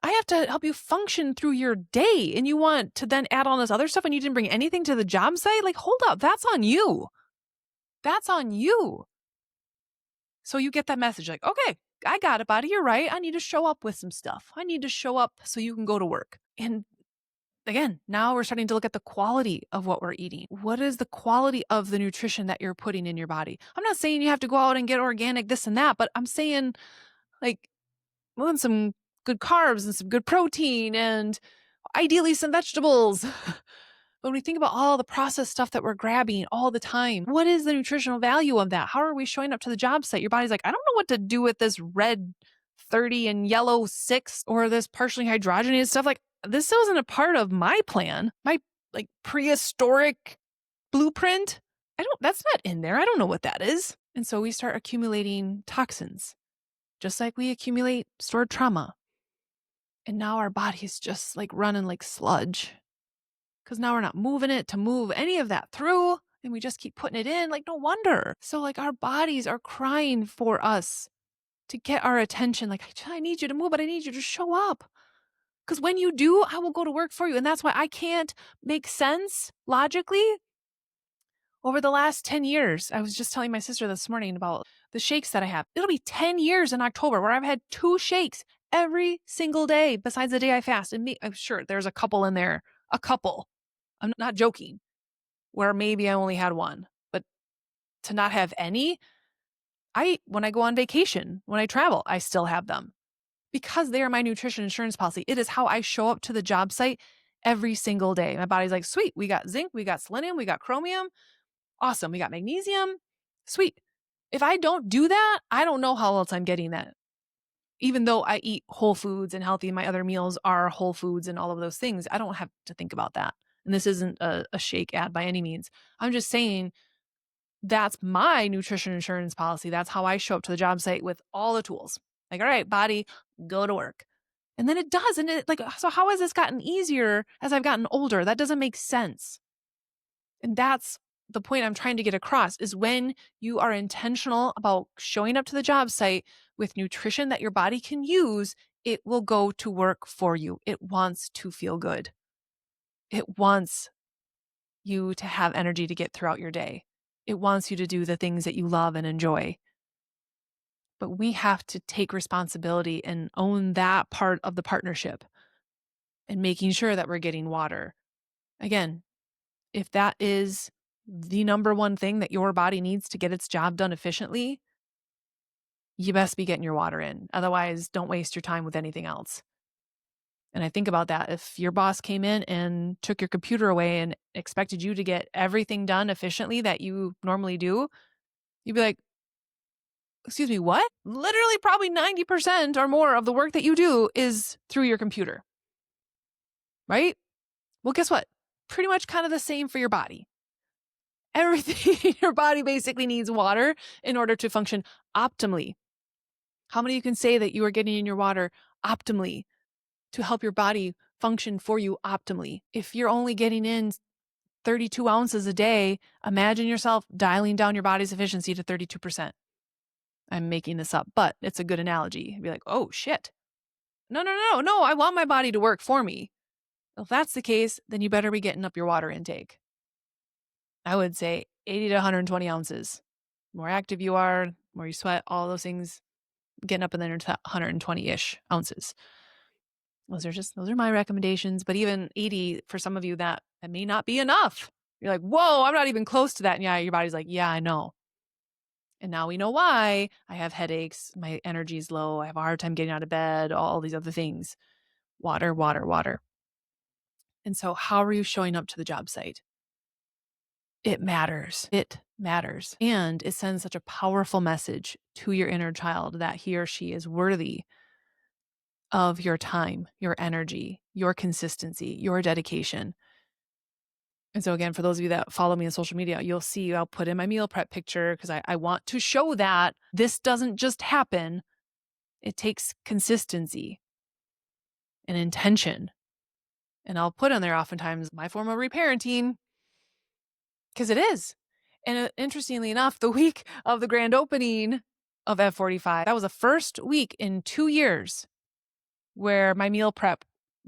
I have to help you function through your day, and you want to then add on this other stuff and you didn't bring anything to the job site? Like, hold up, that's on you. That's on you. So you get that message like, okay, I got it, body. You're right. I need to show up with some stuff. I need to show up so you can go to work. And again, now we're starting to look at the quality of what we're eating. What is the quality of the nutrition that you're putting in your body? I'm not saying you have to go out and get organic, this and that, but I'm saying like, want some good carbs and some good protein and ideally some vegetables. When we think about all the processed stuff that we're grabbing all the time, what is the nutritional value of that? How are we showing up to the job site? Your body's like, I don't know what to do with this red 30 and yellow 6 or this partially hydrogenated stuff. Like, this wasn't a part of my plan, my like prehistoric blueprint. That's not in there. I don't know what that is. And so we start accumulating toxins, just like we accumulate stored trauma. And now our body's just like running like sludge because now we're not moving it to move any of that through. And we just keep putting it in. Like, no wonder. So like our bodies are crying for us to get our attention. Like, I need you to move, but I need you to show up. Because when you do, I will go to work for you. And that's why I can't make sense logically. Over the last 10 years, I was just telling my sister this morning about the shakes that I have. It'll be 10 years in October where I've had 2 shakes every single day besides the day I fast. And I'm sure there's a couple in there, a couple. I'm not joking, where maybe I only had one. But to not have any, when I go on vacation, when I travel, I still have them because they are my nutrition insurance policy. It is how I show up to the job site every single day. My body's like, sweet, we got zinc, we got selenium, we got chromium. Awesome. We got magnesium. Sweet. If I don't do that, I don't know how else I'm getting that. Even though I eat whole foods and healthy, my other meals are whole foods and all of those things, I don't have to think about that. And this isn't a shake ad by any means. I'm just saying that's my nutrition insurance policy. That's how I show up to the job site with all the tools. Like, all right, body, go to work. And then it does. And it like, so how has this gotten easier as I've gotten older? That doesn't make sense. And that's the point I'm trying to get across is when you are intentional about showing up to the job site with nutrition that your body can use, it will go to work for you. It wants to feel good. It wants you to have energy to get throughout your day. It wants you to do the things that you love and enjoy. But we have to take responsibility and own that part of the partnership and making sure that we're getting water. Again, if that is the number one thing that your body needs to get its job done efficiently, you best be getting your water in. Otherwise, don't waste your time with anything else. And I think about that. If your boss came in and took your computer away and expected you to get everything done efficiently that you normally do, you'd be like, excuse me, what? Literally probably 90% or more of the work that you do is through your computer, right? Well, guess what? Pretty much kind of the same for your body. Everything in your body basically needs water in order to function optimally. How many of you can say that you are getting in your water optimally to help your body function for you optimally? If you're only getting in 32 ounces a day, imagine yourself dialing down your body's efficiency to 32%. I'm making this up, but it's a good analogy. You'd be like, oh shit. No, I want my body to work for me. If that's the case, then you better be getting up your water intake. I would say 80 to 120 ounces. The more active you are, the more you sweat, all those things, getting up in there to 120-ish ounces. Those are my recommendations. But even 80, for some of you, that may not be enough. You're like, whoa, I'm not even close to that. And yeah, your body's like, yeah, I know. And now we know why. I have headaches. My energy's low. I have a hard time getting out of bed, all these other things. Water, water, water. And so, how are you showing up to the job site? It matters. It matters. And it sends such a powerful message to your inner child that he or she is worthy of your time, your energy, your consistency, your dedication. And so, again, for those of you that follow me on social media, you'll see I'll put in my meal prep picture because I want to show that this doesn't just happen. It takes consistency and intention. And I'll put on there oftentimes my form of reparenting because it is. And interestingly enough, the week of the grand opening of F45, that was the first week in 2 years where my meal prep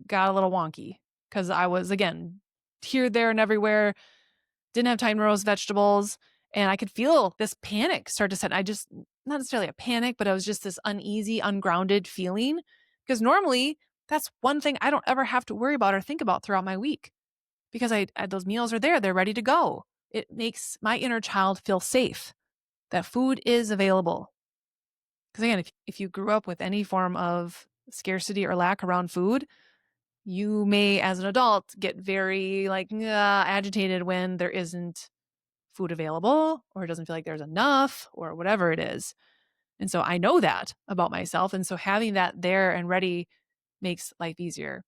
got a little wonky because I was, again, here, there, and everywhere, didn't have time to roast vegetables. And I could feel this panic start to set. Not necessarily a panic, but it was just this uneasy, ungrounded feeling. Because normally that's one thing I don't ever have to worry about or think about throughout my week because those meals are there. They're ready to go. It makes my inner child feel safe that food is available. Because again, if you grew up with any form of scarcity or lack around food, you may, as an adult, get very agitated when there isn't food available or it doesn't feel like there's enough or whatever it is. And so I know that about myself. And so having that there and ready makes life easier.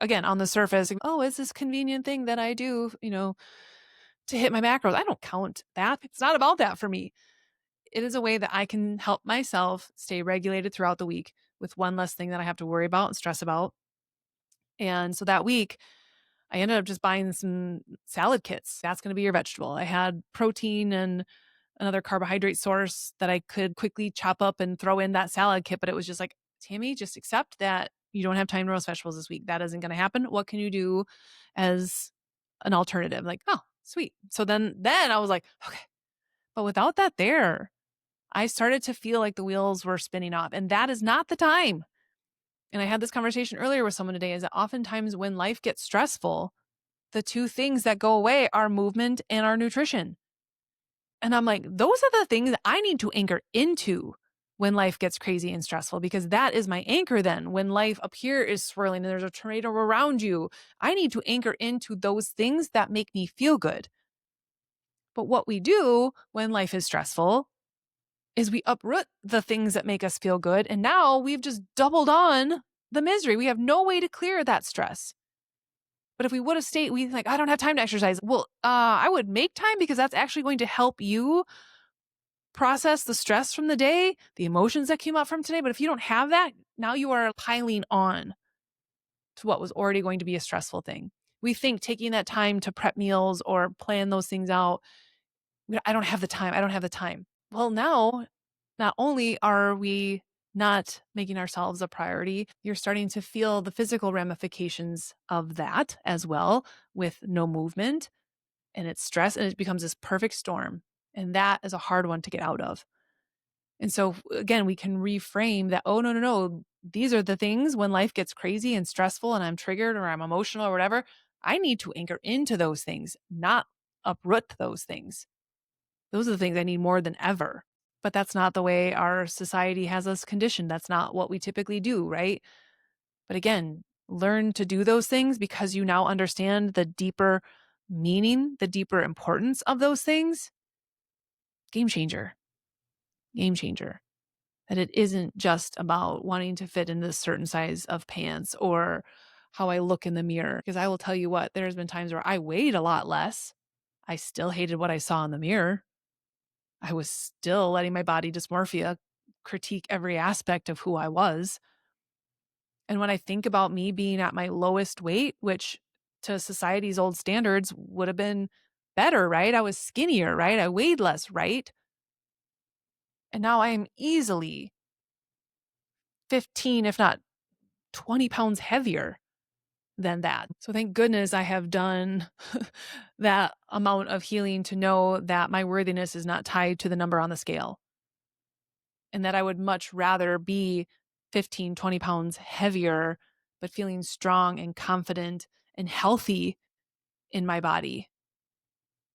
Again, on the surface, oh, it's this convenient thing that I do, to hit my macros. I don't count that. It's not about that for me. It is a way that I can help myself stay regulated throughout the week with one less thing that I have to worry about and stress about. And so that week, I ended up just buying some salad kits. That's going to be your vegetable. I had protein and another carbohydrate source that I could quickly chop up and throw in that salad kit. But it was just like, Tammy, just accept that you don't have time to roast vegetables this week. That isn't going to happen. What can you do as an alternative? Like, oh, sweet. So then I was like, okay. But without that there, I started to feel like the wheels were spinning off. And that is not the time. And I had this conversation earlier with someone today, is that oftentimes when life gets stressful, the two things that go away are movement and our nutrition. And I'm like, those are the things I need to anchor into when life gets crazy and stressful, because that is my anchor then. When life up here is swirling and there's a tornado around you, I need to anchor into those things that make me feel good. But what we do when life is stressful is we uproot the things that make us feel good. And now we've just doubled on the misery. We have no way to clear that stress. But if we would have stayed, we like, I don't have time to exercise. Well, I would make time because that's actually going to help you process the stress from the day, the emotions that came up from today. But if you don't have that, now you are piling on to what was already going to be a stressful thing. We think taking that time to prep meals or plan those things out, I don't have the time. I don't have the time. Well, now, not only are we not making ourselves a priority, you're starting to feel the physical ramifications of that as well, with no movement and it's stress, and it becomes this perfect storm. And that is a hard one to get out of. And so again, we can reframe that, oh, no. These are the things when life gets crazy and stressful and I'm triggered or I'm emotional or whatever, I need to anchor into those things, not uproot those things. Those are the things I need more than ever. But that's not the way our society has us conditioned. That's not what we typically do, right? But again, learn to do those things because you now understand the deeper meaning, the deeper importance of those things. Game changer. Game changer. That it isn't just about wanting to fit in this certain size of pants or how I look in the mirror. Because I will tell you what, there's been times where I weighed a lot less. I still hated what I saw in the mirror. I was still letting my body dysmorphia critique every aspect of who I was. And when I think about me being at my lowest weight, which to society's old standards would have been better, right? I was skinnier, right? I weighed less, right? And now I am easily 15, if not 20 pounds heavier than that. So thank goodness I have done that amount of healing to know that my worthiness is not tied to the number on the scale, and that I would much rather be 15, 20 pounds heavier, but feeling strong and confident and healthy in my body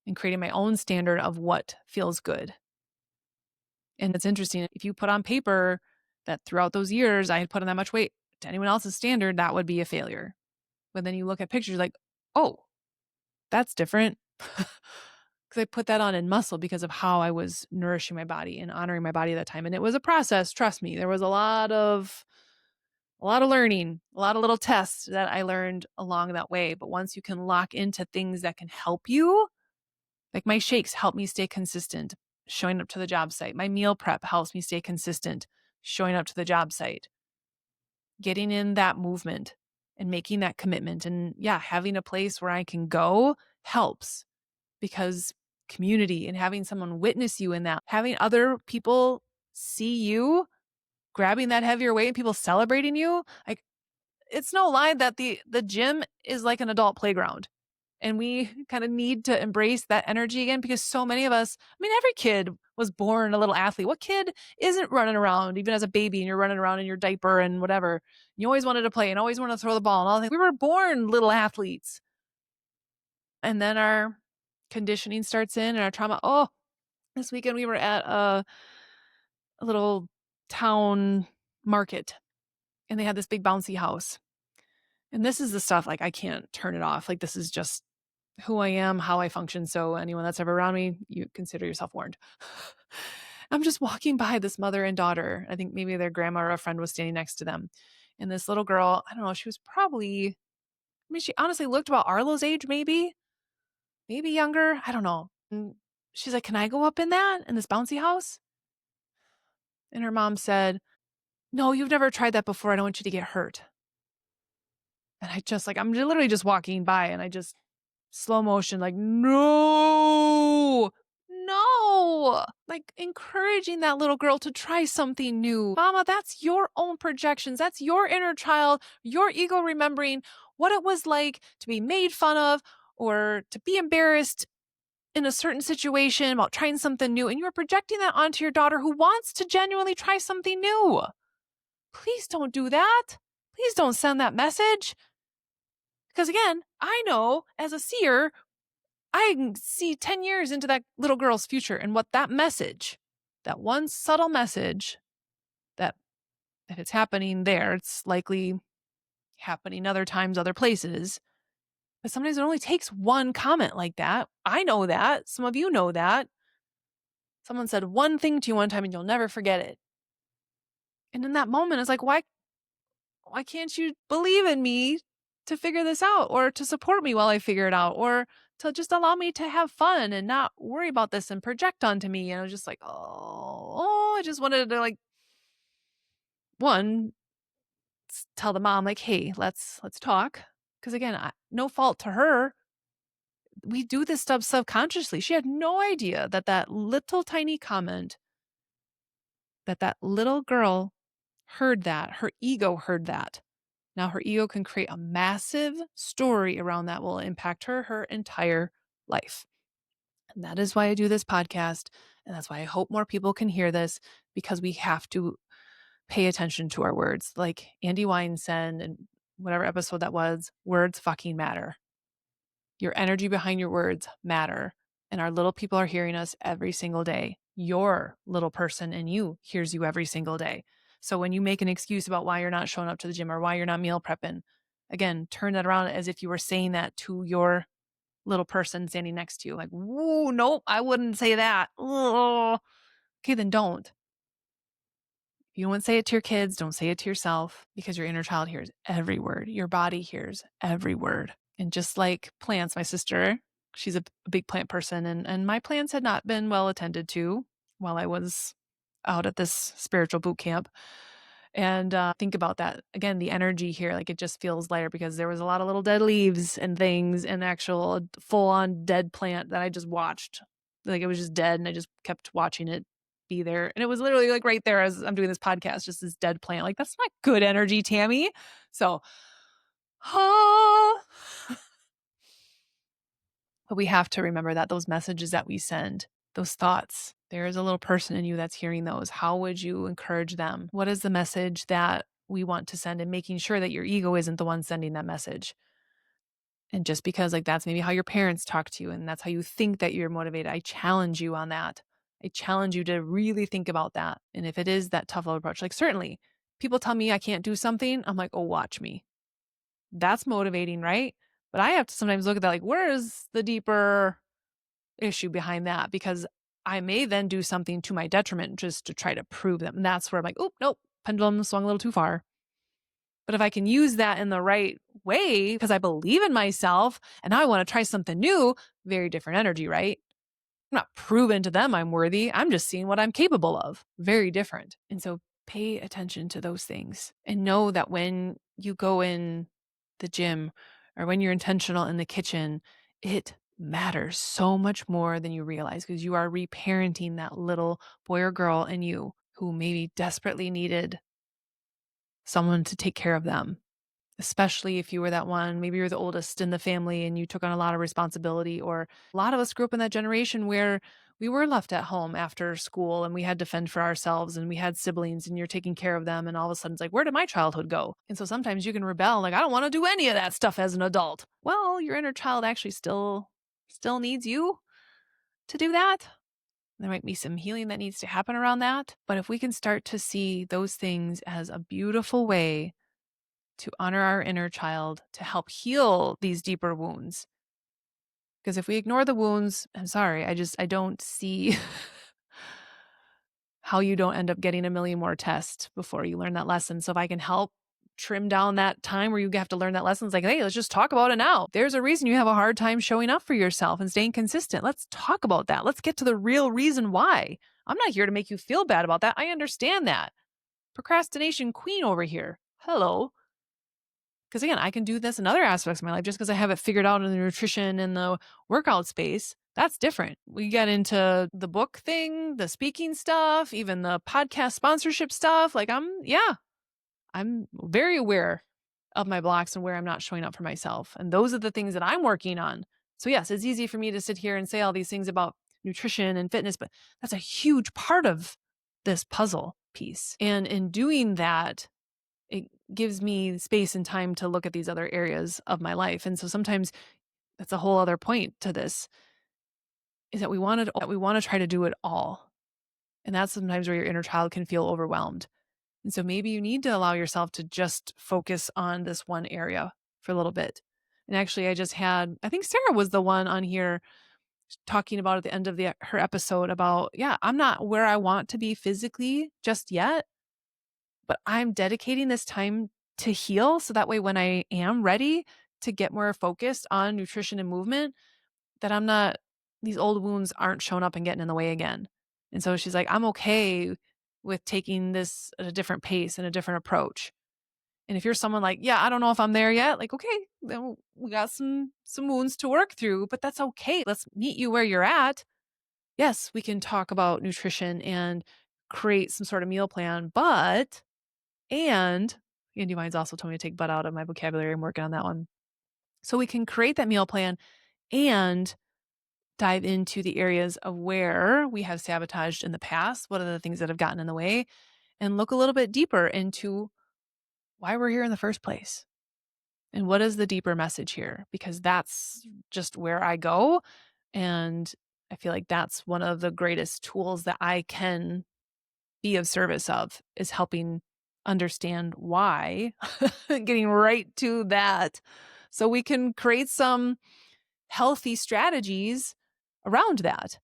and creating my own standard of what feels good. And it's interesting, if you put on paper that throughout those years I had put on that much weight to anyone else's standard, that would be a failure. But then you look at pictures like, oh, that's different. Because I put that on in muscle because of how I was nourishing my body and honoring my body at that time. And it was a process, trust me. There was a lot of learning, a lot of little tests that I learned along that way. But once you can lock into things that can help you, like my shakes help me stay consistent, showing up to the job site. My meal prep helps me stay consistent, showing up to the job site. Getting in that movement and making that commitment, and having a place where I can go helps, because community and having someone witness you in that, having other people see you grabbing that heavier weight and people celebrating you, like, it's no lie that the gym is like an adult playground. And we kind of need to embrace that energy again, because so many of us, I mean, every kid was born a little athlete. What kid isn't running around, even as a baby, and you're running around in your diaper and whatever? You always wanted to play and always wanted to throw the ball and all that. We were born little athletes. And then our conditioning starts in and our trauma. Oh, this weekend we were at a little town market and they had this big bouncy house. And this is the stuff, like, I can't turn it off. Like, this is just who I am, how I function. So anyone that's ever around me, you consider yourself warned. I'm just walking by this mother and daughter. I think maybe their grandma or a friend was standing next to them. And this little girl, I don't know, she was probably, I mean, she honestly looked about Arlo's age, maybe younger. I don't know. And she's like, can I go up in this bouncy house? And her mom said, no, you've never tried that before. I don't want you to get hurt. And I'm literally just walking by and I just slow motion, like, no, like encouraging that little girl to try something new. Mama, that's your own projections. That's your inner child, your ego remembering what it was like to be made fun of or to be embarrassed in a certain situation about trying something new. And you're projecting that onto your daughter who wants to genuinely try something new. Please don't do that. Please don't send that message. Because again, I know as a seer, I can see 10 years into that little girl's future and what that message, that one subtle message, that if it's happening there, it's likely happening other times, other places. But sometimes it only takes one comment like that. I know that. Some of you know that. Someone said one thing to you one time and you'll never forget it. And in that moment, it's like, why can't you believe in me to figure this out, or to support me while I figure it out, or to just allow me to have fun and not worry about this and project onto me? And I was just like, I just wanted to, like, one, tell the mom, like, hey, let's talk. Because again, no fault to her. We do this stuff subconsciously. She had no idea that little tiny comment, that little girl heard that. Her ego heard that. Now her ego can create a massive story around that will impact her entire life. And that is why I do this podcast. And that's why I hope more people can hear this, because we have to pay attention to our words. Like Andy Weinstein and whatever episode that was, words fucking matter. Your energy behind your words matter. And our little people are hearing us every single day. Your little person in you hears you every single day. So when you make an excuse about why you're not showing up to the gym or why you're not meal prepping, again, turn that around as if you were saying that to your little person standing next to you. Like, whoa, nope, I wouldn't say that. Ugh. Okay, then don't. If you don't say it to your kids, don't say it to yourself, because your inner child hears every word. Your body hears every word. And just like plants, my sister, she's a big plant person, and my plants had not been well attended to while I was out at this spiritual boot camp. And think about that. Again, the energy here, like, it just feels lighter because there was a lot of little dead leaves and things, and actual full-on dead plant that I just watched. Like, it was just dead, and I just kept watching it be there. And it was literally like right there as I'm doing this podcast, just this dead plant. Like, that's not good energy, Tammy. So, but we have to remember that those messages that we send, those thoughts, there is a little person in you that's hearing those. How would you encourage them? What is the message that we want to send, and making sure that your ego isn't the one sending that message? And just because like that's maybe how your parents talk to you and that's how you think that you're motivated, I challenge you on that. I challenge you to really think about that. And if it is that tough love approach, like certainly people tell me I can't do something, I'm like, oh, watch me. That's motivating, right? But I have to sometimes look at that, like, where is the deeper issue behind that? Because I may then do something to my detriment just to try to prove them. And that's where I'm like, oh, nope, pendulum swung a little too far. But if I can use that in the right way, because I believe in myself and I want to try something new, very different energy, right? I'm not proving to them I'm worthy. I'm just seeing what I'm capable of. Very different. And so pay attention to those things and know that when you go in the gym or when you're intentional in the kitchen, it matters so much more than you realize, because you are reparenting that little boy or girl in you who maybe desperately needed someone to take care of them. Especially if you were that one, maybe you're the oldest in the family and you took on a lot of responsibility, or a lot of us grew up in that generation where we were left at home after school and we had to fend for ourselves and we had siblings and you're taking care of them. And all of a sudden it's like, where did my childhood go? And so sometimes you can rebel, like, I don't want to do any of that stuff as an adult. Well, your inner child actually still needs you to do that. There might be some healing that needs to happen around that. But if we can start to see those things as a beautiful way to honor our inner child, to help heal these deeper wounds. Because if we ignore the wounds, I'm sorry, I don't see how you don't end up getting a million more tests before you learn that lesson. So if I can help trim down that time where you have to learn that lesson, it's like, hey, let's just talk about it now. There's a reason you have a hard time showing up for yourself and staying consistent. Let's talk about that. Let's get to the real reason why. I'm not here to make you feel bad about that. I understand that. Procrastination queen over here. Hello. Because again, I can do this in other aspects of my life just because I have it figured out in the nutrition and the workout space. That's different. We get into the book thing, the speaking stuff, even the podcast sponsorship stuff. Like I'm very aware of my blocks and where I'm not showing up for myself. And those are the things that I'm working on. So yes, it's easy for me to sit here and say all these things about nutrition and fitness, but that's a huge part of this puzzle piece. And in doing that, it gives me space and time to look at these other areas of my life. And so sometimes that's a whole other point to this, is that we want to try to do it all. And that's sometimes where your inner child can feel overwhelmed. And so maybe you need to allow yourself to just focus on this one area for a little bit. And actually, I think Sarah was the one on here talking about at the end of her episode about, yeah, I'm not where I want to be physically just yet, but I'm dedicating this time to heal. So that way, when I am ready to get more focused on nutrition and movement, that these old wounds aren't showing up and getting in the way again. And so she's like, I'm okay with taking this at a different pace and a different approach. And if you're someone like, yeah, I don't know if I'm there yet, like, okay, then we got some wounds to work through, but that's okay. Let's meet you where you're at. Yes, we can talk about nutrition and create some sort of meal plan, and Andy Mine's also told me to take but out of my vocabulary. I'm working on that one. So we can create that meal plan and dive into the areas of where we have sabotaged in the past. What are the things that have gotten in the way? And look a little bit deeper into why we're here in the first place. And what is the deeper message here? Because that's just where I go. And I feel like that's one of the greatest tools that I can be of service of, is helping understand why, getting right to that, so we can create some healthy strategies around that,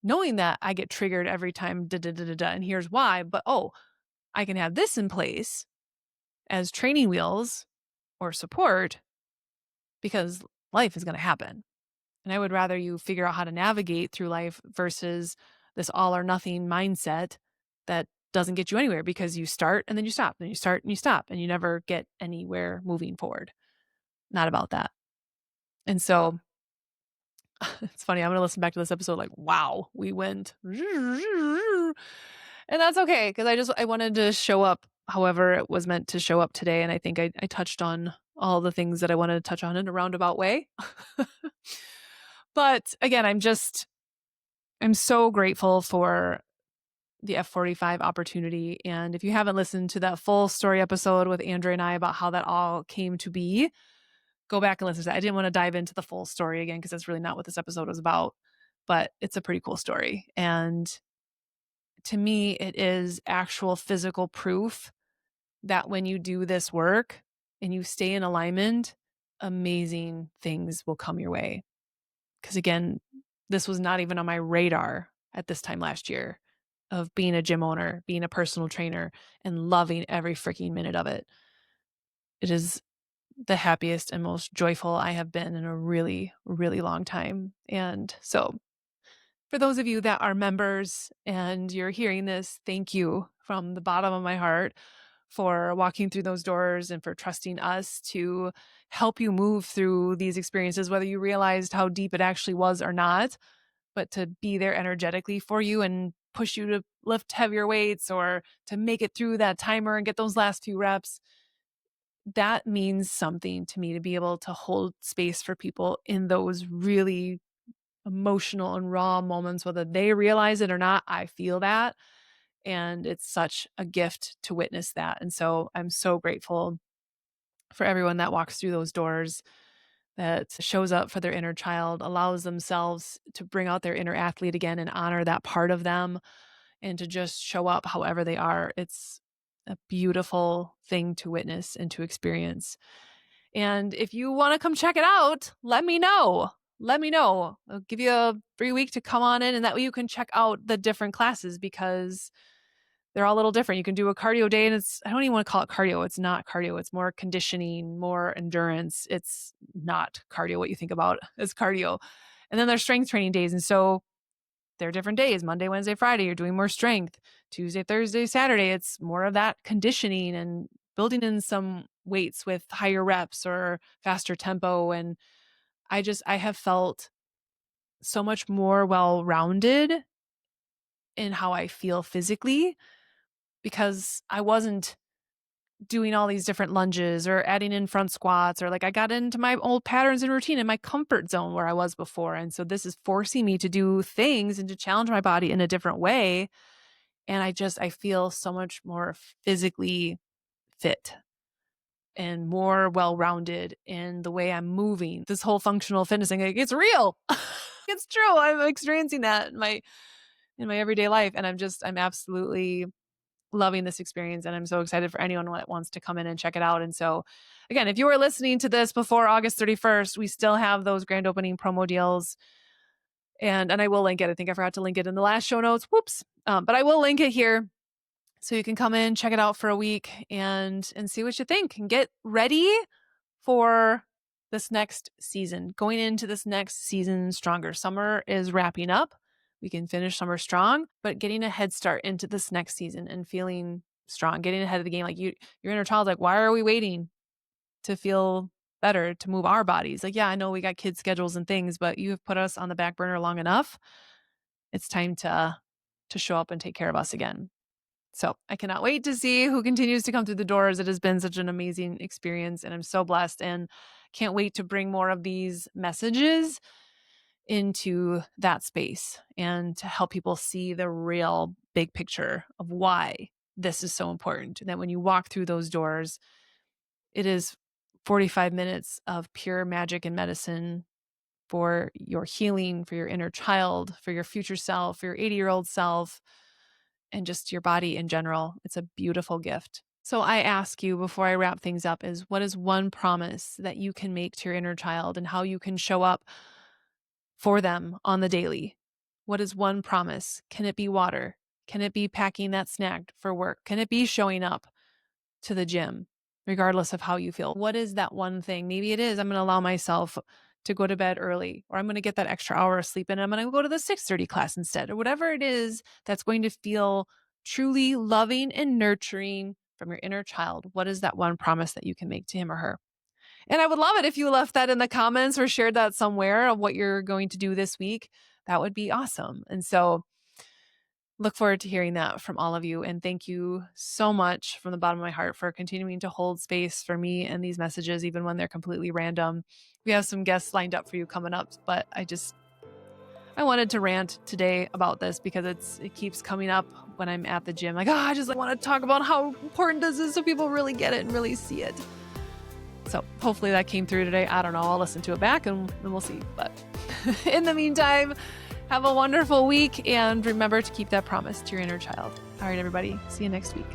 knowing that I get triggered every time, and here's why, but I can have this in place as training wheels or support, because life is going to happen. And I would rather you figure out how to navigate through life versus this all or nothing mindset that doesn't get you anywhere, because you start and then you stop, then you start and you stop, and you never get anywhere moving forward. Not about that. And so It's funny. I'm going to listen back to this episode like, wow, we went. And that's okay because I wanted to show up however it was meant to show up today. And I think I touched on all the things that I wanted to touch on in a roundabout way. But again, I'm so grateful for the F45 opportunity. And if you haven't listened to that full story episode with Andrea and I about how that all came to be, go back and listen to that. I didn't want to dive into the full story again because that's really not what this episode was about, but it's a pretty cool story. And to me, it is actual physical proof that when you do this work and you stay in alignment, amazing things will come your way. Because again, this was not even on my radar at this time last year of being a gym owner, being a personal trainer, and loving every freaking minute of it. It is the happiest and most joyful I have been in a really, really long time. And so, for those of you that are members and you're hearing this, thank you from the bottom of my heart for walking through those doors and for trusting us to help you move through these experiences, whether you realized how deep it actually was or not, but to be there energetically for you and push you to lift heavier weights or to make it through that timer and get those last few reps. That means something to me to be able to hold space for people in those really emotional and raw moments, whether they realize it or not. I feel that. And it's such a gift to witness that. And so I'm so grateful for everyone that walks through those doors, that shows up for their inner child, allows themselves to bring out their inner athlete again and honor that part of them and to just show up however they are. It's a beautiful thing to witness and to experience. And if you want to come check it out, let me know. Let me know. I'll give you a free week to come on in, and that way you can check out the different classes because they're all a little different. You can do a cardio day, and I don't even want to call it cardio. It's not cardio. It's more conditioning, more endurance. It's not cardio, what you think about as cardio. And then there's strength training days. And so they're different days. Monday, Wednesday, Friday, you're doing more strength. Tuesday, Thursday, Saturday, it's more of that conditioning and building in some weights with higher reps or faster tempo. And I have felt so much more well-rounded in how I feel physically because I wasn't doing all these different lunges or adding in front squats, or like I got into my old patterns and routine in my comfort zone where I was before. And so this is forcing me to do things and to challenge my body in a different way. And I feel so much more physically fit and more well-rounded in the way I'm moving. This whole functional fitness thing, like, it's real. It's true. I'm experiencing that in my everyday life. And I'm absolutely loving this experience. And I'm so excited for anyone that wants to come in and check it out. And so again, if you are listening to this before August 31st, we still have those grand opening promo deals. And I will link it. I think I forgot to link it in the last show notes. Whoops. But I will link it here so you can come in, check it out for a week and see what you think and get ready for this next season. Going into this next season stronger. Summer is wrapping up. We can finish summer strong, but getting a head start into this next season and feeling strong, getting ahead of the game. Like your inner child's like, why are we waiting to feel better, to move our bodies? Like, yeah, I know we got kids' schedules and things, but you have put us on the back burner long enough. It's time to show up and take care of us again. So I cannot wait to see who continues to come through the doors. It has been such an amazing experience, and I'm so blessed and can't wait to bring more of these messages into that space and to help people see the real big picture of why this is so important. And that when you walk through those doors, it is 45 minutes of pure magic and medicine for your healing, for your inner child, for your future self, for your 80-year-old self, and just your body in general. It's a beautiful gift. So I ask you before I wrap things up is, what is one promise that you can make to your inner child and how you can show up for them on the daily? What is one promise? Can it be water? Can it be packing that snack for work? Can it be showing up to the gym, regardless of how you feel? What is that one thing? Maybe it is, I'm going to allow myself to go to bed early, or I'm going to get that extra hour of sleep and I'm going to go to the 6:30 class instead, or whatever it is that's going to feel truly loving and nurturing from your inner child. What is that one promise that you can make to him or her? And I would love it if you left that in the comments or shared that somewhere of what you're going to do this week. That would be awesome. And so look forward to hearing that from all of you. And thank you so much from the bottom of my heart for continuing to hold space for me and these messages, even when they're completely random. We have some guests lined up for you coming up, but I wanted to rant today about this because it keeps coming up when I'm at the gym. Like, I just want to talk about how important this is so people really get it and really see it. So hopefully that came through today. I don't know. I'll listen to it back and we'll see. But in the meantime, have a wonderful week and remember to keep that promise to your inner child. All right, everybody. See you next week.